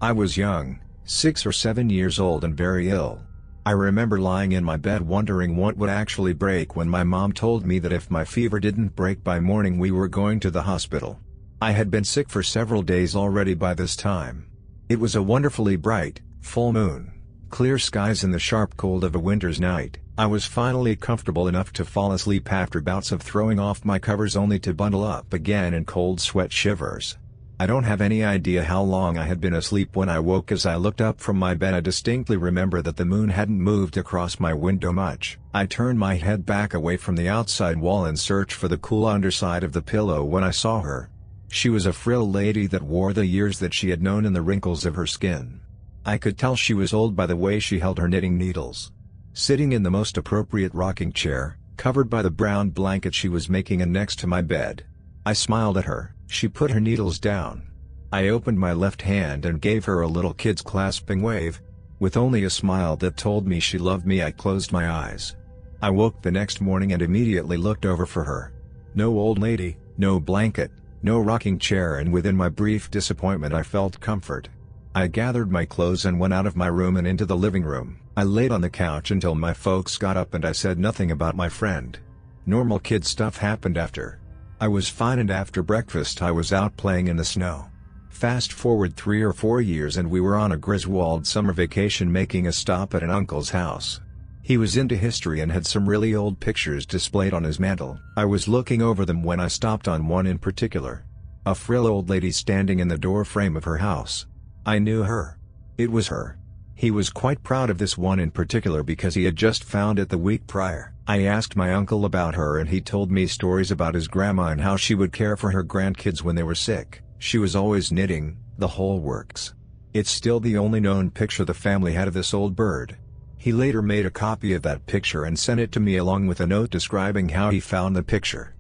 I was young, 6 or 7 years old and very ill. I remember lying in my bed wondering what would actually break when my mom told me that if my fever didn't break by morning we were going to the hospital. I had been sick for several days already by this time. It was a wonderfully bright, full moon, clear skies and the sharp cold of a winter's night. I was finally comfortable enough to fall asleep after bouts of throwing off my covers only to bundle up again in cold sweat shivers. I don't have any idea how long I had been asleep when I woke. As I looked up from my bed I distinctly remember that the moon hadn't moved across my window much. I turned my head back away from the outside wall in search for the cool underside of the pillow when I saw her. She was a frail lady that wore the years that she had known in the wrinkles of her skin. I could tell she was old by the way she held her knitting needles. Sitting in the most appropriate rocking chair, covered by the brown blanket she was making and next to my bed. I smiled at her. She put her needles down. I opened my left hand and gave her a little kid's clasping wave. With only a smile that told me she loved me I closed my eyes. I woke the next morning and immediately looked over for her. No old lady, no blanket, no rocking chair, and within my brief disappointment I felt comfort. I gathered my clothes and went out of my room and into the living room. I laid on the couch until my folks got up and I said nothing about my friend. Normal kid stuff happened after. I was fine and after breakfast I was out playing in the snow. Fast forward 3 or 4 years and we were on a Griswold summer vacation making a stop at an uncle's house. He was into history and had some really old pictures displayed on his mantle. I was looking over them when I stopped on one in particular. A frail old lady standing in the door frame of her house. I knew her. It was her. He was quite proud of this one in particular because he had just found it the week prior. I asked my uncle about her and he told me stories about his grandma and how she would care for her grandkids when they were sick. She was always knitting, the whole works. It's still the only known picture the family had of this old bird. He later made a copy of that picture and sent it to me along with a note describing how he found the picture.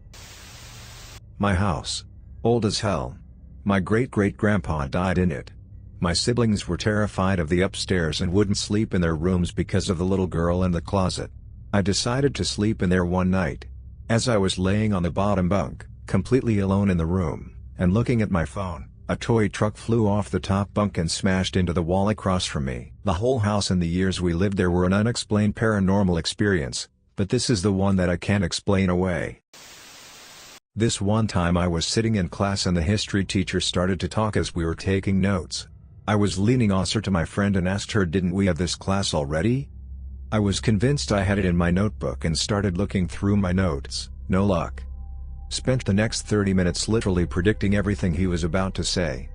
My house. Old as hell. My great-great-grandpa died in it. My siblings were terrified of the upstairs and wouldn't sleep in their rooms because of the little girl in the closet. I decided to sleep in there one night. As I was laying on the bottom bunk, completely alone in the room, and looking at my phone, a toy truck flew off the top bunk and smashed into the wall across from me. The whole house and the years we lived there were an unexplained paranormal experience, but this is the one that I can't explain away. This one time I was sitting in class and the history teacher started to talk as we were taking notes. I was leaning over to my friend and asked her, "Didn't we have this class already?" I was convinced I had it in my notebook and started looking through my notes. No luck. Spent the next 30 minutes literally predicting everything he was about to say.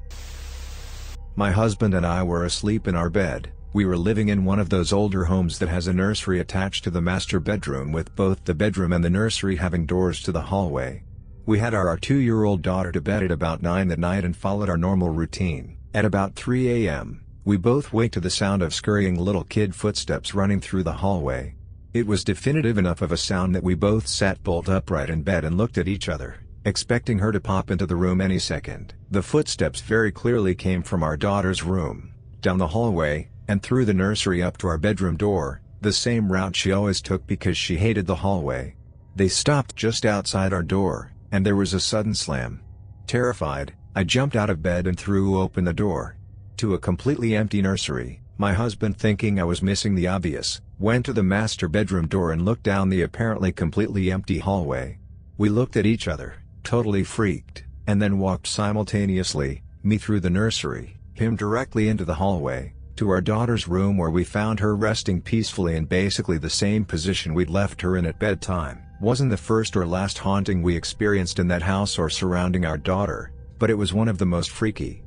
My husband and I were asleep in our bed. We were living in one of those older homes that has a nursery attached to the master bedroom, with both the bedroom and the nursery having doors to the hallway. We had our 2-year-old daughter to bed at about 9 that night and followed our normal routine. At about 3 a.m., we both waked to the sound of scurrying little kid footsteps running through the hallway. It was definitive enough of a sound that we both sat bolt upright in bed and looked at each other, expecting her to pop into the room any second. The footsteps very clearly came from our daughter's room, down the hallway, and through the nursery up to our bedroom door, the same route she always took because she hated the hallway. They stopped just outside our door, and there was a sudden slam. Terrified, I jumped out of bed and threw open the door. To a completely empty nursery. My husband, thinking I was missing the obvious, went to the master bedroom door and looked down the apparently completely empty hallway. We looked at each other, totally freaked, and then walked simultaneously, me through the nursery, him directly into the hallway, to our daughter's room where we found her resting peacefully in basically the same position we'd left her in at bedtime. Wasn't the first or last haunting we experienced in that house or surrounding our daughter, but it was one of the most freaky.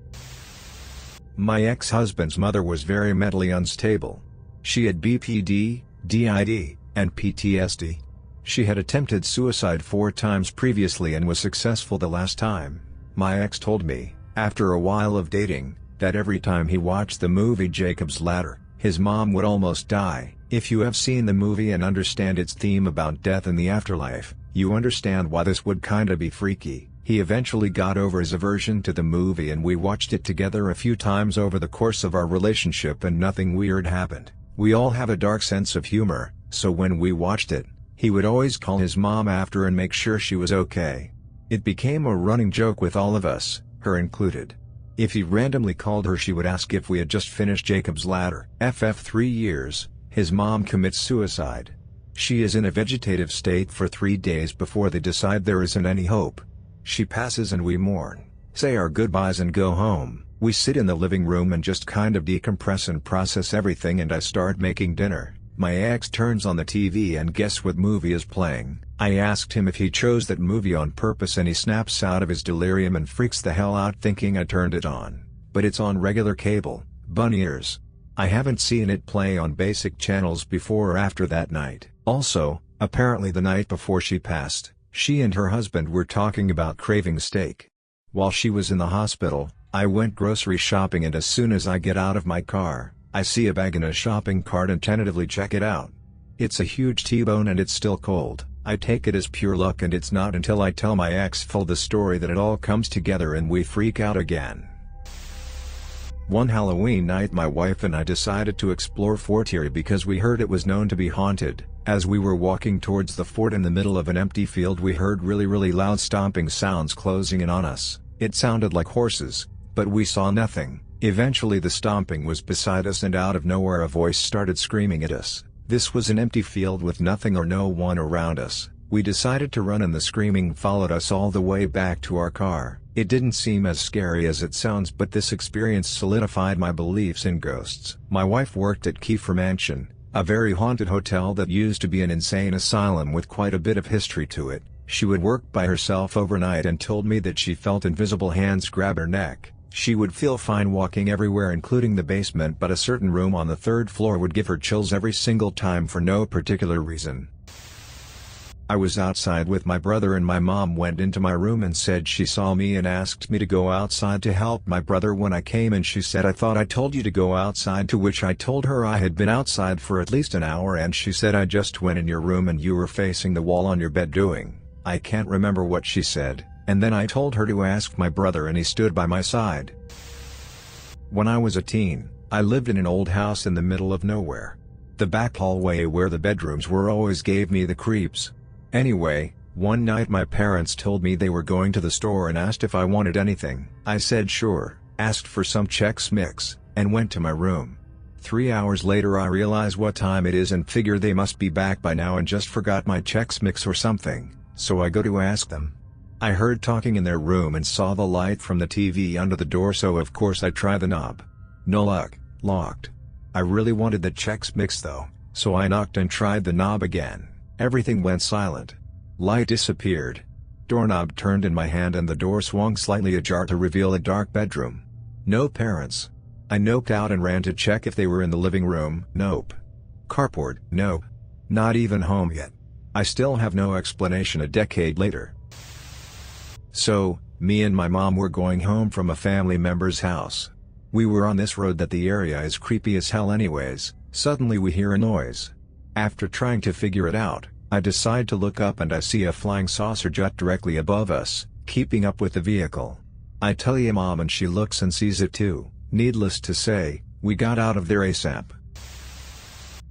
My ex-husband's mother was very mentally unstable. She had BPD, DID, and PTSD. She had attempted suicide 4 times previously and was successful the last time. My ex told me, after a while of dating, that every time he watched the movie Jacob's Ladder, his mom would almost die. If you have seen the movie and understand its theme about death and the afterlife, you understand why this would kinda be freaky. He eventually got over his aversion to the movie and we watched it together a few times over the course of our relationship and nothing weird happened. We all have a dark sense of humor, so when we watched it, he would always call his mom after and make sure she was okay. It became a running joke with all of us, her included. If he randomly called her, she would ask if we had just finished Jacob's Ladder. 3 years, his mom commits suicide. She is in a vegetative state for 3 days before they decide there isn't any hope. She passes and we mourn, say our goodbyes and go home. We sit in the living room and just kind of decompress and process everything, and I start making dinner. My ex turns on the TV and guess what movie is playing? I asked him if he chose that movie on purpose and he snaps out of his delirium and freaks the hell out thinking I turned it on. But it's on regular cable, bunny ears. I haven't seen it play on basic channels before or after that night. Also, apparently the night before she passed, she and her husband were talking about craving steak. While she was in the hospital, I went grocery shopping, and as soon as I get out of my car, I see a bag in a shopping cart and tentatively check it out. It's a huge T-bone and it's still cold. I take it as pure luck, and it's not until I tell my ex Phil the story that it all comes together and we freak out again. One Halloween night my wife and I decided to explore Fort Erie because we heard it was known to be haunted. As we were walking towards the fort in the middle of an empty field, we heard really loud stomping sounds closing in on us. It sounded like horses, but we saw nothing. Eventually the stomping was beside us and out of nowhere a voice started screaming at us. This was an empty field with nothing or no one around us. We decided to run and the screaming followed us all the way back to our car. It didn't seem as scary as it sounds, but this experience solidified my beliefs in ghosts. My wife worked at Kiefer Mansion, a very haunted hotel that used to be an insane asylum with quite a bit of history to it. She would work by herself overnight and told me that she felt invisible hands grab her neck. She would feel fine walking everywhere including the basement, but a certain room on the 3rd floor would give her chills every single time for no particular reason. I was outside with my brother and my mom went into my room and said she saw me and asked me to go outside to help my brother when I came, and she said I thought I told you to go outside, to which I told her I had been outside for at least an hour, and she said I just went in your room and you were facing the wall on your bed doing. I can't remember what she said, and then I told her to ask my brother and he stood by my side. When I was a teen, I lived in an old house in the middle of nowhere. The back hallway where the bedrooms were always gave me the creeps. Anyway, one night my parents told me they were going to the store and asked if I wanted anything. I said sure, asked for some Chex Mix, and went to my room. 3 hours later I realize what time it is and figure they must be back by now and just forgot my Chex Mix or something, so I go to ask them. I heard talking in their room and saw the light from the TV under the door, so of course I try the knob. No luck, locked. I really wanted the Chex Mix though, so I knocked and tried the knob again. Everything went silent. Light disappeared. Doorknob turned in my hand and the door swung slightly ajar to reveal a dark bedroom. No parents. I noped out and ran to check if they were in the living room. Nope. Carport. Nope. Not even home yet. I still have no explanation a decade later. So, me and my mom were going home from a family member's house. We were on this road that the area is creepy as hell anyways. Suddenly we hear a noise. After trying to figure it out, I decide to look up and I see a flying saucer jet directly above us, keeping up with the vehicle. I tell ya Mom and she looks and sees it too. Needless to say, we got out of there ASAP.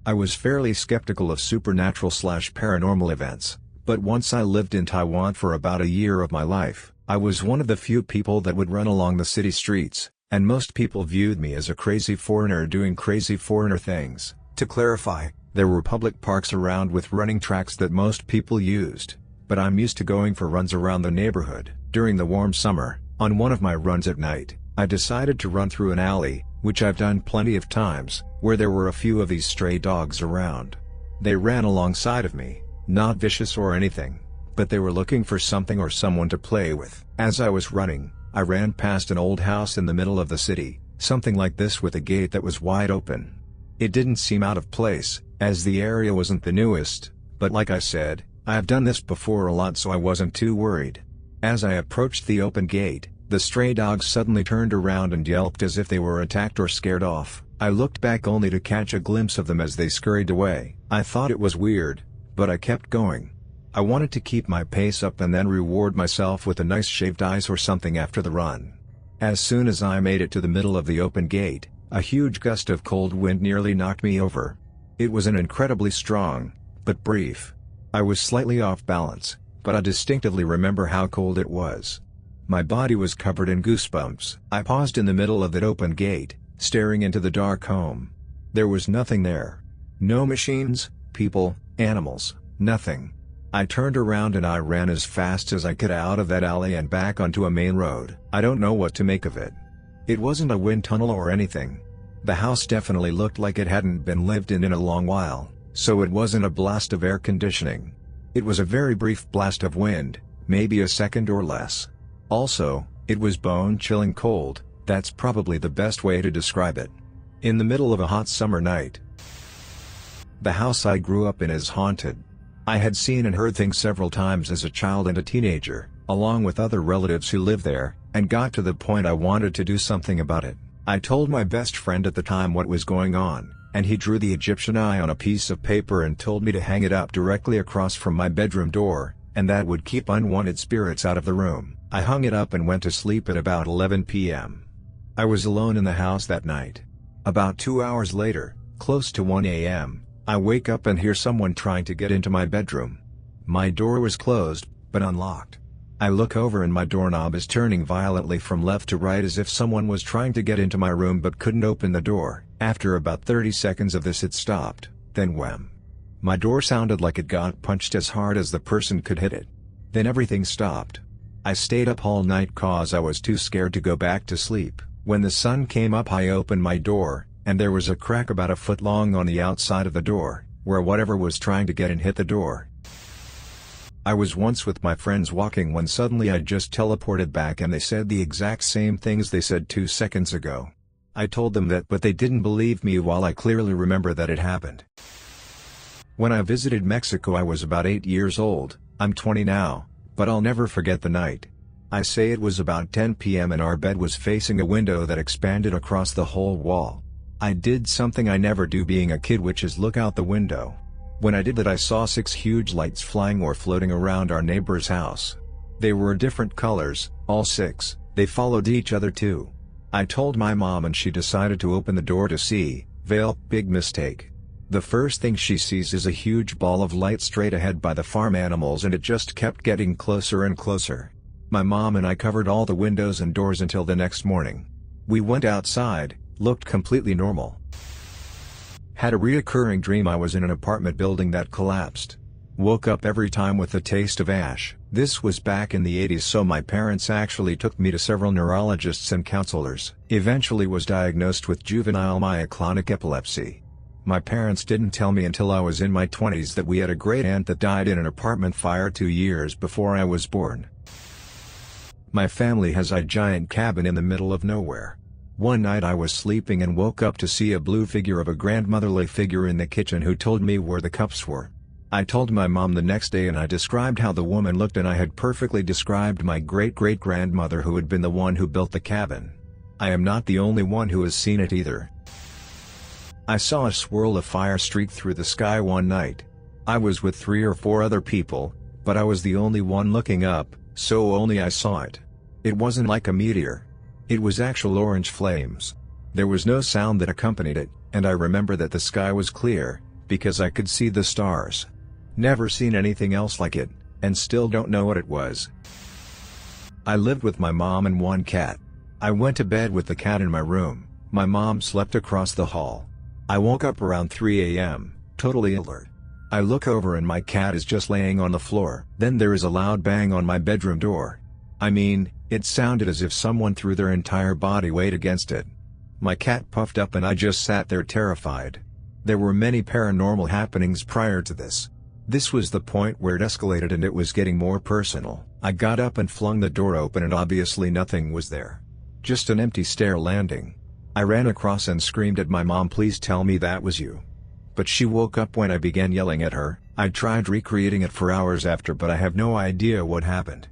I was fairly skeptical of supernatural/paranormal events, but once I lived in Taiwan for about a year of my life, I was one of the few people that would run along the city streets, and most people viewed me as a crazy foreigner doing crazy foreigner things. To clarify, there were public parks around with running tracks that most people used, but I'm used to going for runs around the neighborhood. During the warm summer, on one of my runs at night, I decided to run through an alley, which I've done plenty of times, where there were a few of these stray dogs around. They ran alongside of me, not vicious or anything, but they were looking for something or someone to play with. As I was running, I ran past an old house in the middle of the city, something like this with a gate that was wide open. It didn't seem out of place, as the area wasn't the newest, but like I said, I've done this before a lot so I wasn't too worried. As I approached the open gate, the stray dogs suddenly turned around and yelped as if they were attacked or scared off. I looked back only to catch a glimpse of them as they scurried away. I thought it was weird, but I kept going. I wanted to keep my pace up and then reward myself with a nice shaved ice or something after the run. As soon as I made it to the middle of the open gate, a huge gust of cold wind nearly knocked me over. It was an incredibly strong, but brief. I was slightly off balance, but I distinctively remember how cold it was. My body was covered in goosebumps. I paused in the middle of that open gate, staring into the dark home. There was nothing there. No machines, people, animals, nothing. I turned around and I ran as fast as I could out of that alley and back onto a main road. I don't know what to make of it. It wasn't a wind tunnel or anything. The house definitely looked like it hadn't been lived in a long while, so it wasn't a blast of air conditioning. It was a very brief blast of wind, maybe a second or less. Also, it was bone-chilling cold. That's probably the best way to describe it. In the middle of a hot summer night. The house I grew up in is haunted. I had seen and heard things several times as a child and a teenager, along with other relatives who lived there, and got to the point I wanted to do something about it. I told my best friend at the time what was going on, and he drew the Egyptian eye on a piece of paper and told me to hang it up directly across from my bedroom door, and that would keep unwanted spirits out of the room. I hung it up and went to sleep at about 11 p.m. I was alone in the house that night. About 2 hours later, close to 1 a.m., I wake up and hear someone trying to get into my bedroom. My door was closed, but unlocked. I look over and my doorknob is turning violently from left to right as if someone was trying to get into my room but couldn't open the door. After about 30 seconds of this it stopped, then wham. My door sounded like it got punched as hard as the person could hit it. Then everything stopped. I stayed up all night cause I was too scared to go back to sleep. When the sun came up I opened my door, and there was a crack about a foot long on the outside of the door, where whatever was trying to get in hit the door. I was once with my friends walking when suddenly I just teleported back and they said the exact same things they said 2 seconds ago. I told them that but they didn't believe me while I clearly remember that it happened. When I visited Mexico I was about 8 years old. I'm 20 now, but I'll never forget the night. I say it was about 10 p.m. and our bed was facing a window that expanded across the whole wall. I did something I never do being a kid, which is look out the window. When I did that I saw 6 huge lights flying or floating around our neighbor's house. They were different colors, all 6, they followed each other too. I told my mom and she decided to open the door to see. Big mistake. The first thing she sees is a huge ball of light straight ahead by the farm animals and it just kept getting closer and closer. My mom and I covered all the windows and doors until the next morning. We went outside, looked completely normal. Had a reoccurring dream I was in an apartment building that collapsed. Woke up every time with a taste of ash. This was back in the 80s, so my parents actually took me to several neurologists and counselors. Eventually was diagnosed with juvenile myoclonic epilepsy. My parents didn't tell me until I was in my 20s that we had a great aunt that died in an apartment fire 2 years before I was born. My family has a giant cabin in the middle of nowhere. One night I was sleeping and woke up to see a blue figure of a grandmotherly figure in the kitchen who told me where the cups were. I told my mom the next day and I described how the woman looked and I had perfectly described my great-great-grandmother who had been the one who built the cabin. I am not the only one who has seen it either. I saw a swirl of fire streak through the sky one night. I was with 3 or 4 other people, but I was the only one looking up, so only I saw it. It wasn't like a meteor. It was actual orange flames. There was no sound that accompanied it, and I remember that the sky was clear, because I could see the stars. Never seen anything else like it, and still don't know what it was. I lived with my mom and 1 cat. I went to bed with the cat in my room. My mom slept across the hall. I woke up around 3 a.m., totally alert. I look over and my cat is just laying on the floor. Then there is a loud bang on my bedroom door. I mean, it sounded as if someone threw their entire body weight against it. My cat puffed up and I just sat there terrified. There were many paranormal happenings prior to this. This was the point where it escalated and it was getting more personal. I got up and flung the door open and obviously nothing was there. Just an empty stair landing. I ran across and screamed at my mom, "Please tell me that was you." But she woke up when I began yelling at her. I tried recreating it for hours after, but I have no idea what happened.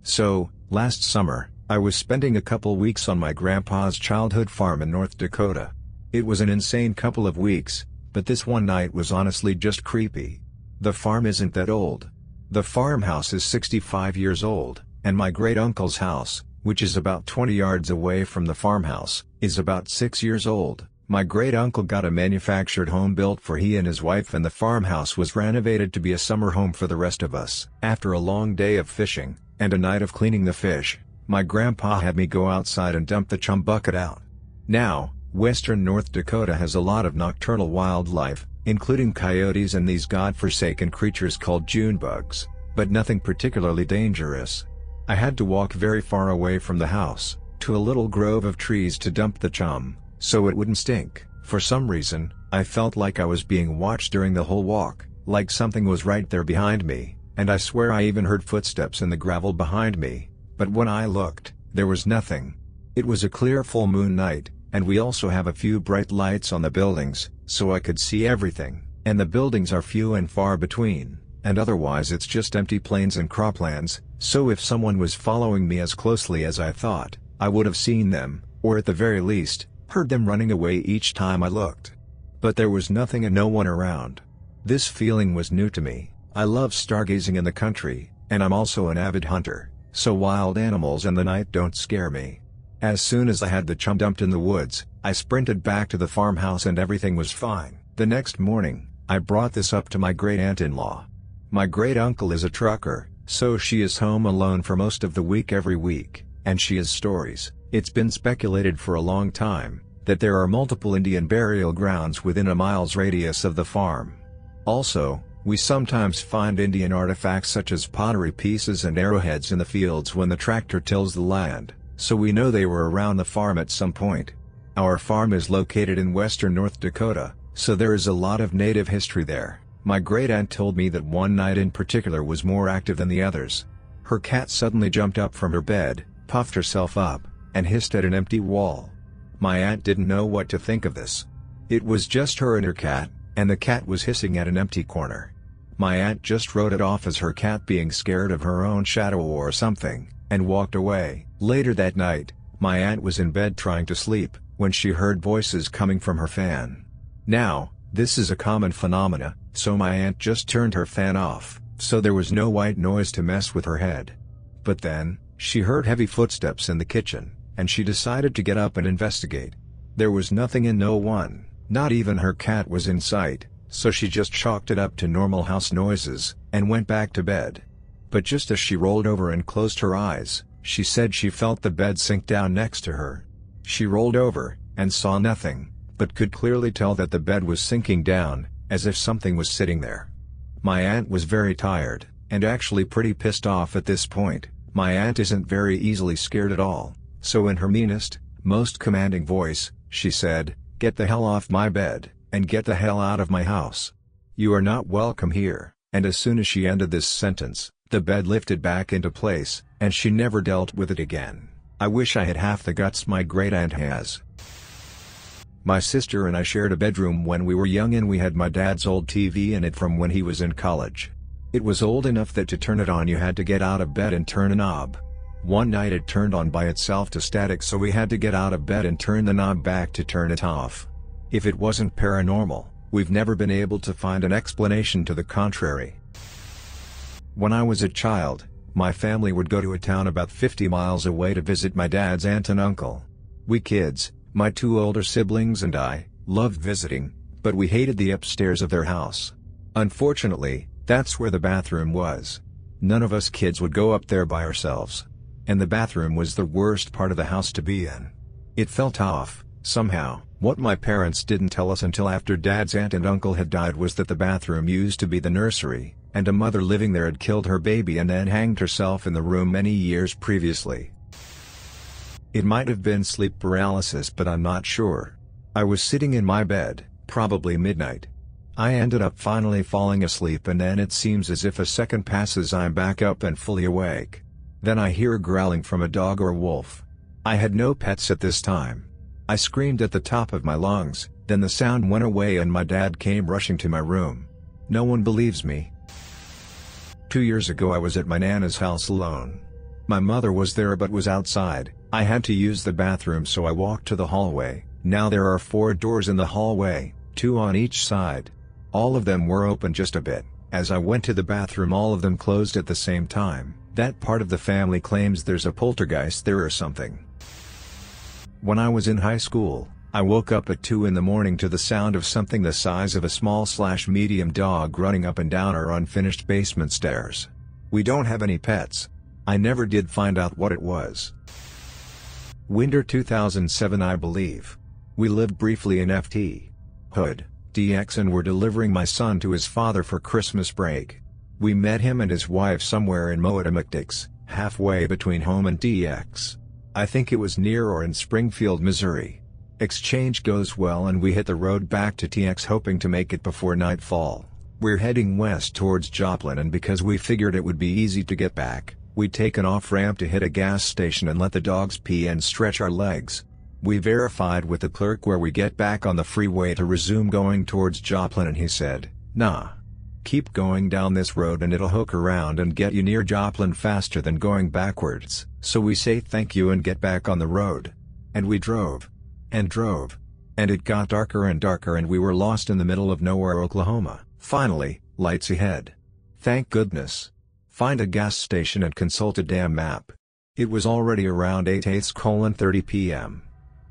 So, last summer, I was spending a couple weeks on my grandpa's childhood farm in North Dakota. It was an insane couple of weeks, but this one night was honestly just creepy. The farm isn't that old. The farmhouse is 65 years old, and my great-uncle's house, which is about 20 yards away from the farmhouse, is about 6 years old. My great-uncle got a manufactured home built for he and his wife, and the farmhouse was renovated to be a summer home for the rest of us. After a long day of fishing, and a night of cleaning the fish, my grandpa had me go outside and dump the chum bucket out. Now, western North Dakota has a lot of nocturnal wildlife, including coyotes and these godforsaken creatures called June bugs, but nothing particularly dangerous. I had to walk very far away from the house, to a little grove of trees to dump the chum, so it wouldn't stink. For some reason, I felt like I was being watched during the whole walk, like something was right there behind me, and I swear I even heard footsteps in the gravel behind me, but when I looked, there was nothing. It was a clear full moon night, and we also have a few bright lights on the buildings, so I could see everything, and the buildings are few and far between, and otherwise it's just empty plains and croplands, so if someone was following me as closely as I thought, I would have seen them, or at the very least, heard them running away each time I looked. But there was nothing and no one around. This feeling was new to me. I love stargazing in the country, and I'm also an avid hunter, so wild animals and the night don't scare me. As soon as I had the chum dumped in the woods, I sprinted back to the farmhouse and everything was fine. The next morning, I brought this up to my great-aunt-in-law. My great-uncle is a trucker, so she is home alone for most of the week every week, and she has stories. It's been speculated for a long time, that there are multiple Indian burial grounds within a mile's radius of the farm. Also, we sometimes find Indian artifacts such as pottery pieces and arrowheads in the fields when the tractor tills the land, so we know they were around the farm at some point. Our farm is located in western North Dakota, so there is a lot of native history there. My great-aunt told me that one night in particular was more active than the others. Her cat suddenly jumped up from her bed, puffed herself up, and hissed at an empty wall. My aunt didn't know what to think of this. It was just her and her cat, and the cat was hissing at an empty corner. My aunt just wrote it off as her cat being scared of her own shadow or something, and walked away. Later that night, my aunt was in bed trying to sleep, when she heard voices coming from her fan. Now, this is a common phenomena, so my aunt just turned her fan off, so there was no white noise to mess with her head. But then, she heard heavy footsteps in the kitchen, and she decided to get up and investigate. There was nothing and no one, not even her cat was in sight, so she just chalked it up to normal house noises, and went back to bed. But just as she rolled over and closed her eyes, she said she felt the bed sink down next to her. She rolled over, and saw nothing, but could clearly tell that the bed was sinking down, as if something was sitting there. My aunt was very tired, and actually pretty pissed off at this point. My aunt isn't very easily scared at all, so in her meanest, most commanding voice, she said, "Get the hell off my bed, and get the hell out of my house. You are not welcome here." And as soon as she ended this sentence, the bed lifted back into place, and she never dealt with it again. I wish I had half the guts my great-aunt has. My sister and I shared a bedroom when we were young, and we had my dad's old TV in it from when he was in college. It was old enough that to turn it on you had to get out of bed and turn a knob. One night it turned on by itself to static, so we had to get out of bed and turn the knob back to turn it off. If it wasn't paranormal, we've never been able to find an explanation to the contrary. When I was a child, my family would go to a town about 50 miles away to visit my dad's aunt and uncle. We kids, my two older siblings and I, loved visiting, but we hated the upstairs of their house. Unfortunately, that's where the bathroom was. None of us kids would go up there by ourselves. And the bathroom was the worst part of the house to be in. It felt off, somehow. What my parents didn't tell us until after Dad's aunt and uncle had died was that the bathroom used to be the nursery, and a mother living there had killed her baby and then hanged herself in the room many years previously. It might have been sleep paralysis, but I'm not sure. I was sitting in my bed, probably midnight. I ended up finally falling asleep, and then it seems as if a second passes, I'm back up and fully awake. Then I hear growling from a dog or wolf. I had no pets at this time. I screamed at the top of my lungs, then the sound went away and my dad came rushing to my room. No one believes me. 2 years ago I was at my Nana's house alone. My mother was there but was outside. I had to use the bathroom, so I walked to the hallway. Now there are 4 doors in the hallway, 2 on each side. All of them were open just a bit. As I went to the bathroom, all of them closed at the same time. That part of the family claims there's a poltergeist there or something. When I was in high school, I woke up at 2 in the morning to the sound of something the size of a small/medium dog running up and down our unfinished basement stairs. We don't have any pets. I never did find out what it was. Winter 2007, I believe. We lived briefly in FT. Hood, DX, and were delivering my son to his father for Christmas break. We met him and his wife somewhere in Moatamactix, halfway between home and DX. I think it was near or in Springfield, Missouri. Exchange goes well and we hit the road back to TX, hoping to make it before nightfall. We're heading west towards Joplin, and because we figured it would be easy to get back, we take an off-ramp to hit a gas station and let the dogs pee and stretch our legs. We verified with the clerk where we get back on the freeway to resume going towards Joplin, and he said, "Nah. Keep going down this road and it'll hook around and get you near Joplin faster than going backwards." So we say thank you and get back on the road. And we drove. And drove. And it got darker and darker and we were lost in the middle of nowhere, Oklahoma. Finally, lights ahead. Thank goodness. Find a gas station and consult a damn map. It was already around 8:30 p.m.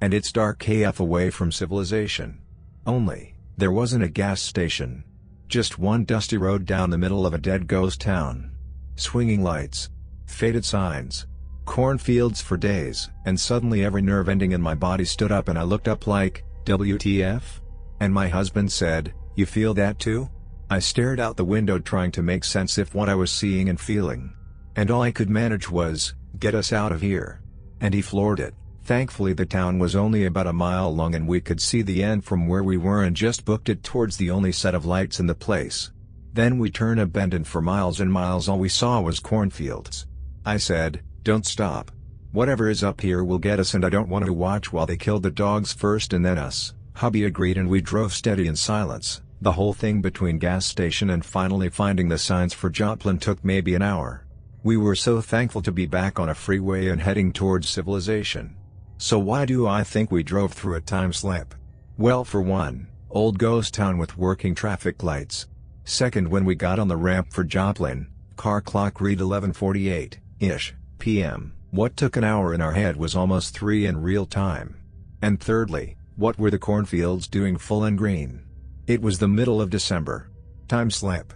And it's dark AF away from civilization. Only, there wasn't a gas station. Just one dusty road down the middle of a dead ghost town. Swinging lights. Faded signs. Cornfields for days. And suddenly every nerve ending in my body stood up and I looked up like, WTF? And my husband said, "You feel that too?" I stared out the window trying to make sense of what I was seeing and feeling. And all I could manage was, "Get us out of here." And he floored it. Thankfully the town was only about a mile long and we could see the end from where we were and just booked it towards the only set of lights in the place. Then we turned a bend and for miles and miles all we saw was cornfields. I said, "Don't stop. Whatever is up here will get us and I don't want to watch while they killed the dogs first and then us." Hubby agreed and we drove steady in silence. The whole thing between gas station and finally finding the signs for Joplin took maybe an hour. We were so thankful to be back on a freeway and heading towards civilization. So why do I think we drove through a time slip? Well, for one, old ghost town with working traffic lights. Second, when we got on the ramp for Joplin, car clock read 11:48-ish p.m. What took an hour in our head was almost 3 in real time. And thirdly, what were the cornfields doing full and green? It was the middle of December. Time slip.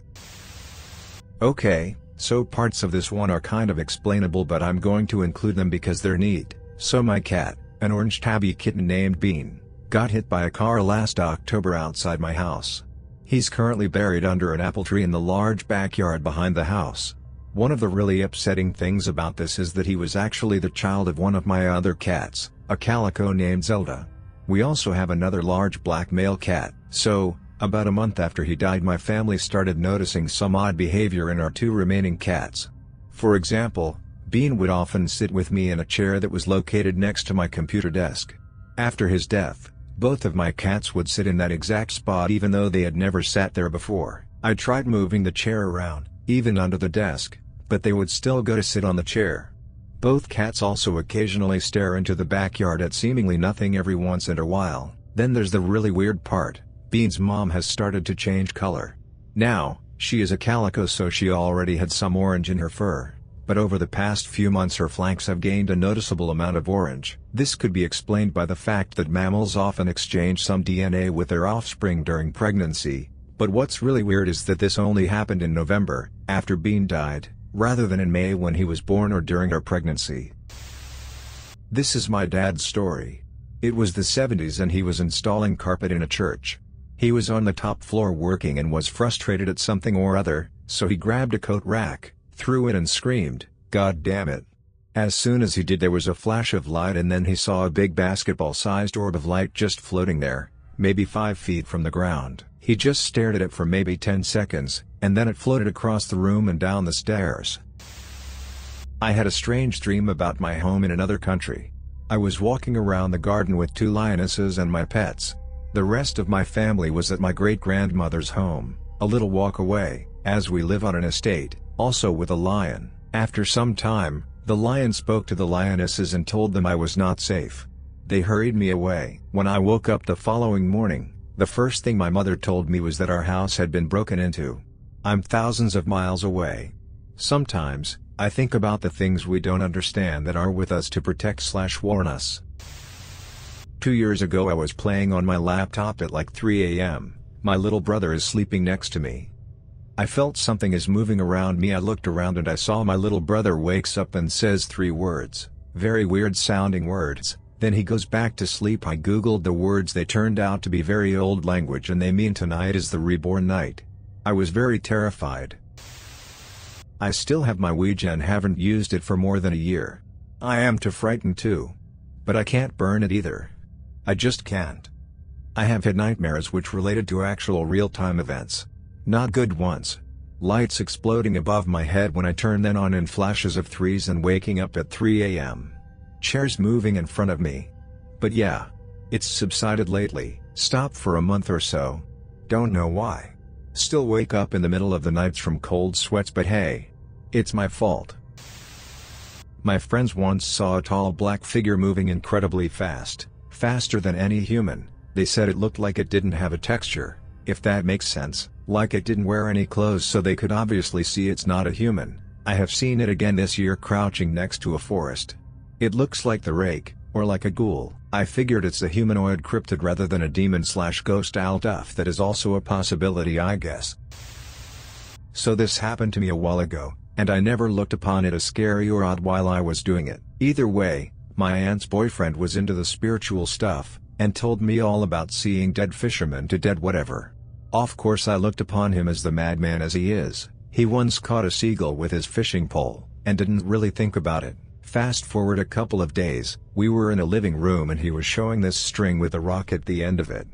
Okay, so parts of this one are kind of explainable but I'm going to include them because they're neat. So my cat, an orange tabby kitten named Bean, got hit by a car last October outside my house. He's currently buried under an apple tree in the large backyard behind the house. One of the really upsetting things about this is that he was actually the child of one of my other cats, a calico named Zelda. We also have another large black male cat, so, about a month after he died my family started noticing some odd behavior in our 2 remaining cats. For example, Bean would often sit with me in a chair that was located next to my computer desk. After his death, both of my cats would sit in that exact spot even though they had never sat there before. I tried moving the chair around, even under the desk, but they would still go to sit on the chair. Both cats also occasionally stare into the backyard at seemingly nothing every once in a while. Then there's the really weird part. Bean's mom has started to change color. Now, she is a calico so she already had some orange in her fur. But over the past few months her flanks have gained a noticeable amount of orange. This could be explained by the fact that mammals often exchange some DNA with their offspring during pregnancy, but what's really weird is that this only happened in November, after Bean died, rather than in May when he was born or during our pregnancy. This is my dad's story. It was the 70s and he was installing carpet in a church. He was on the top floor working and was frustrated at something or other, so he grabbed a coat rack, threw it and screamed, "God damn it." As soon as he did there was a flash of light and then he saw a big basketball-sized orb of light just floating there, maybe 5 feet from the ground. He just stared at it for maybe 10 seconds, and then it floated across the room and down the stairs. I had a strange dream about my home in another country. I was walking around the garden with 2 lionesses and my pets. The rest of my family was at my great-grandmother's home, a little walk away, as we live on an estate, also with a lion. After some time, the lion spoke to the lionesses and told them I was not safe. They hurried me away. When I woke up the following morning, the first thing my mother told me was that our house had been broken into. I'm thousands of miles away. Sometimes, I think about the things we don't understand that are with us to protect/warn us. 2 years ago I was playing on my laptop at like 3 a.m. My little brother is sleeping next to me. I felt something is moving around me. I looked around and I saw my little brother wakes up and says 3 words, very weird sounding words, then he goes back to sleep. I googled the words, they turned out to be very old language and they mean tonight is the reborn night. I was very terrified. I still have my Ouija and haven't used it for more than a year. I am too frightened too. But I can't burn it either. I just can't. I have had nightmares which related to actual real-time events. Not good ones. Lights exploding above my head when I turn them on in flashes of threes and waking up at 3 a.m. Chairs moving in front of me. But yeah. It's subsided lately, stopped for a month or so. Don't know why. Still wake up in the middle of the nights from cold sweats, but hey. It's my fault. My friends once saw a tall black figure moving incredibly fast, faster than any human. They said it looked like it didn't have a texture, if that makes sense, like it didn't wear any clothes, so they could obviously see it's not a human. I have seen it again this year crouching next to a forest. It looks like the rake, or like a ghoul. I figured it's a humanoid cryptid rather than a demon/ghost style stuff. That is also a possibility, I guess. So this happened to me a while ago, and I never looked upon it as scary or odd while I was doing it. Either way, my aunt's boyfriend was into the spiritual stuff, and told me all about seeing dead fishermen to dead whatever. Of course I looked upon him as the madman as he is. He once caught a seagull with his fishing pole, and didn't really think about it. Fast forward a couple of days, we were in a living room and he was showing this string with a rock at the end of it.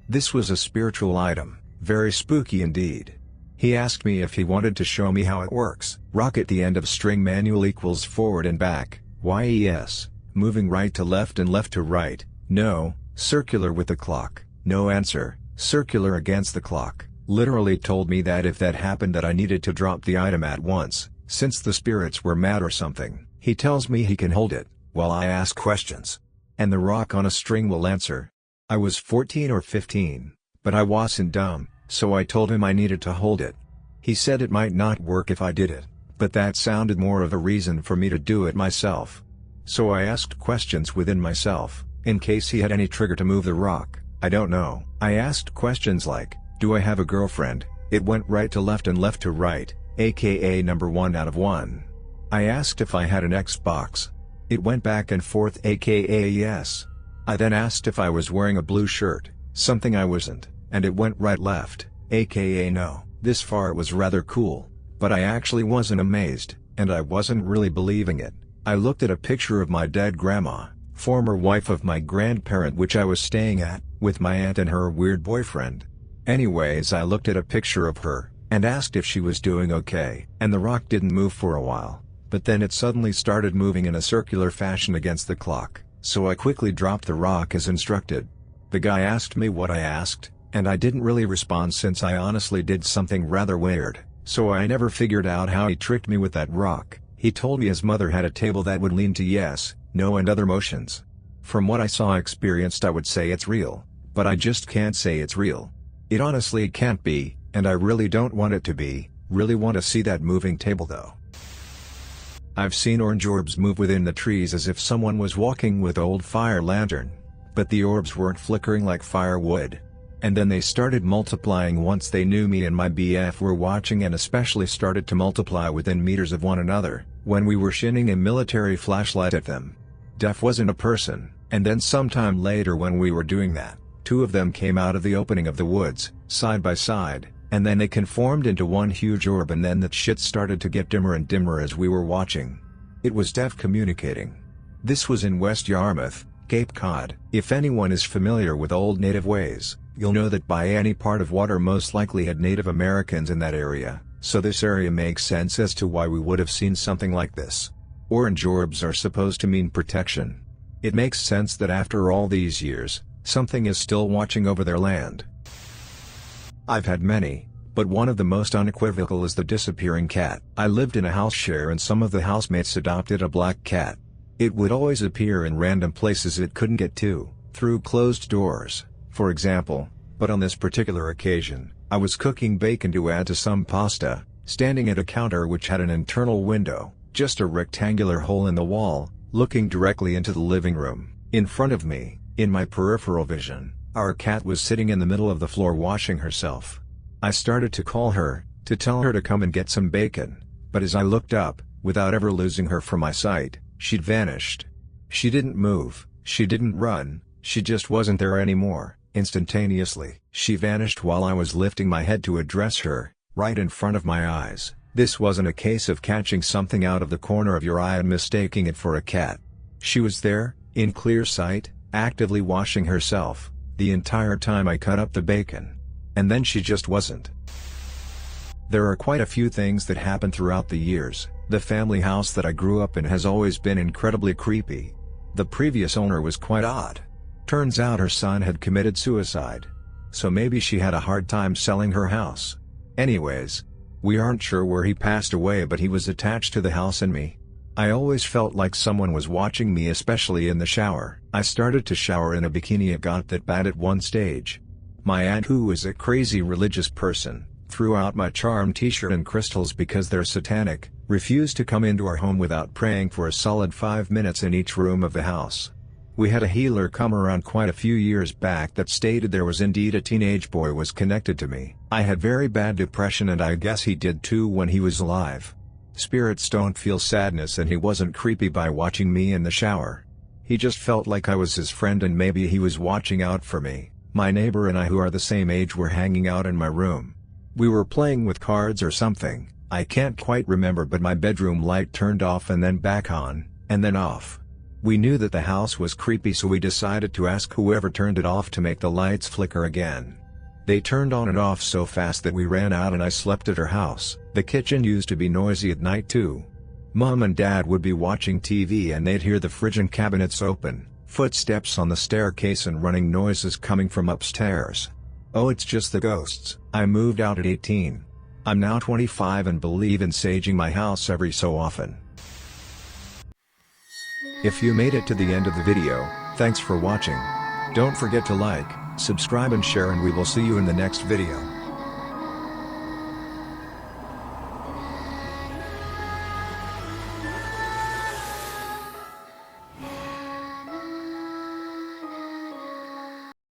This was a spiritual item, very spooky indeed. He asked me if he wanted to show me how it works. Rock at the end of string, manual equals forward and back, yes. Moving right to left and left to right, no. Circular with the clock, no answer. Circular against the clock. Literally told me that if that happened that I needed to drop the item at once, since the spirits were mad or something. He tells me he can hold it, while I ask questions. And the rock on a string will answer. I was 14 or 15, but I wasn't dumb, so I told him I needed to hold it. He said it might not work if I did it, but that sounded more of a reason for me to do it myself. So I asked questions within myself, in case he had any trigger to move the rock. I don't know. I asked questions like, do I have a girlfriend? It went right to left and left to right, aka number 1 out of 1. I asked if I had an Xbox. It went back and forth, aka yes. I then asked if I was wearing a blue shirt, something I wasn't, and it went right left, aka no. This far it was rather cool, but I actually wasn't amazed, and I wasn't really believing it. I looked at a picture of my dead grandma, former wife of my grandparent, which I was staying at, with my aunt and her weird boyfriend. Anyways, I looked at a picture of her, and asked if she was doing okay, and the rock didn't move for a while. But then it suddenly started moving in a circular fashion against the clock, so I quickly dropped the rock as instructed. The guy asked me what I asked, and I didn't really respond since I honestly did something rather weird, so I never figured out how he tricked me with that rock. He told me his mother had a table that would lean to yes, no and other motions. From what I saw experienced, I would say it's real, but I just can't say it's real. It honestly can't be, and I really don't want it to be. Really want to see that moving table though. I've seen orange orbs move within the trees as if someone was walking with old fire lantern. But the orbs weren't flickering like firewood. And then they started multiplying once they knew me and my BF were watching, and especially started to multiply within meters of one another, when we were shining a military flashlight at them. Def wasn't a person, and then sometime later when we were doing that, 2 of them came out of the opening of the woods, side by side. And then they conformed into one huge orb, and then that shit started to get dimmer and dimmer as we were watching. It was Def communicating. This was in West Yarmouth, Cape Cod. If anyone is familiar with old native ways, you'll know that by any part of water most likely had Native Americans in that area, so this area makes sense as to why we would have seen something like this. Orange orbs are supposed to mean protection. It makes sense that after all these years, something is still watching over their land. I've had many, but one of the most unequivocal is the disappearing cat. I lived in a house share and some of the housemates adopted a black cat. It would always appear in random places it couldn't get to, through closed doors, for example, but on this particular occasion, I was cooking bacon to add to some pasta, standing at a counter which had an internal window, just a rectangular hole in the wall, looking directly into the living room. In front of me, in my peripheral vision, our cat was sitting in the middle of the floor washing herself. I started to call her, to tell her to come and get some bacon, but as I looked up, without ever losing her from my sight, she'd vanished. She didn't move, she didn't run, she just wasn't there anymore. Instantaneously, she vanished while I was lifting my head to address her, right in front of my eyes. This wasn't a case of catching something out of the corner of your eye and mistaking it for a cat. She was there, in clear sight, actively washing herself, the entire time I cut up the bacon. And then she just wasn't. There are quite a few things that happen throughout the years. The family house that I grew up in has always been incredibly creepy. The previous owner was quite odd. Turns out her son had committed suicide. So maybe she had a hard time selling her house. Anyways, we aren't sure where he passed away, but he was attached to the house and me. I always felt like someone was watching me, especially in the shower. I started to shower in a bikini. It got that bad at one stage. My aunt, who is a crazy religious person, threw out my charm t-shirt and crystals because they're satanic, refused to come into our home without praying for a solid 5 minutes in each room of the house. We had a healer come around quite a few years back that stated there was indeed a teenage boy was connected to me. I had very bad depression, and I guess he did too when he was alive. Spirits don't feel sadness, and he wasn't creepy by watching me in the shower. He just felt like I was his friend, and maybe he was watching out for me. My neighbor and I, who are the same age, were hanging out in my room. We were playing with cards or something, I can't quite remember, but my bedroom light turned off and then back on, and then off. We knew that the house was creepy, so we decided to ask whoever turned it off to make the lights flicker again. They turned on and off so fast that we ran out, and I slept at her house. The kitchen used to be noisy at night too. Mom and Dad would be watching TV and they'd hear the fridge and cabinets open, footsteps on the staircase, and running noises coming from upstairs. Oh, it's just the ghosts. I moved out at 18. I'm now 25 and believe in saging my house every so often. If you made it to the end of the video, thanks for watching. Don't forget to like, subscribe and share, and we will see you in the next video.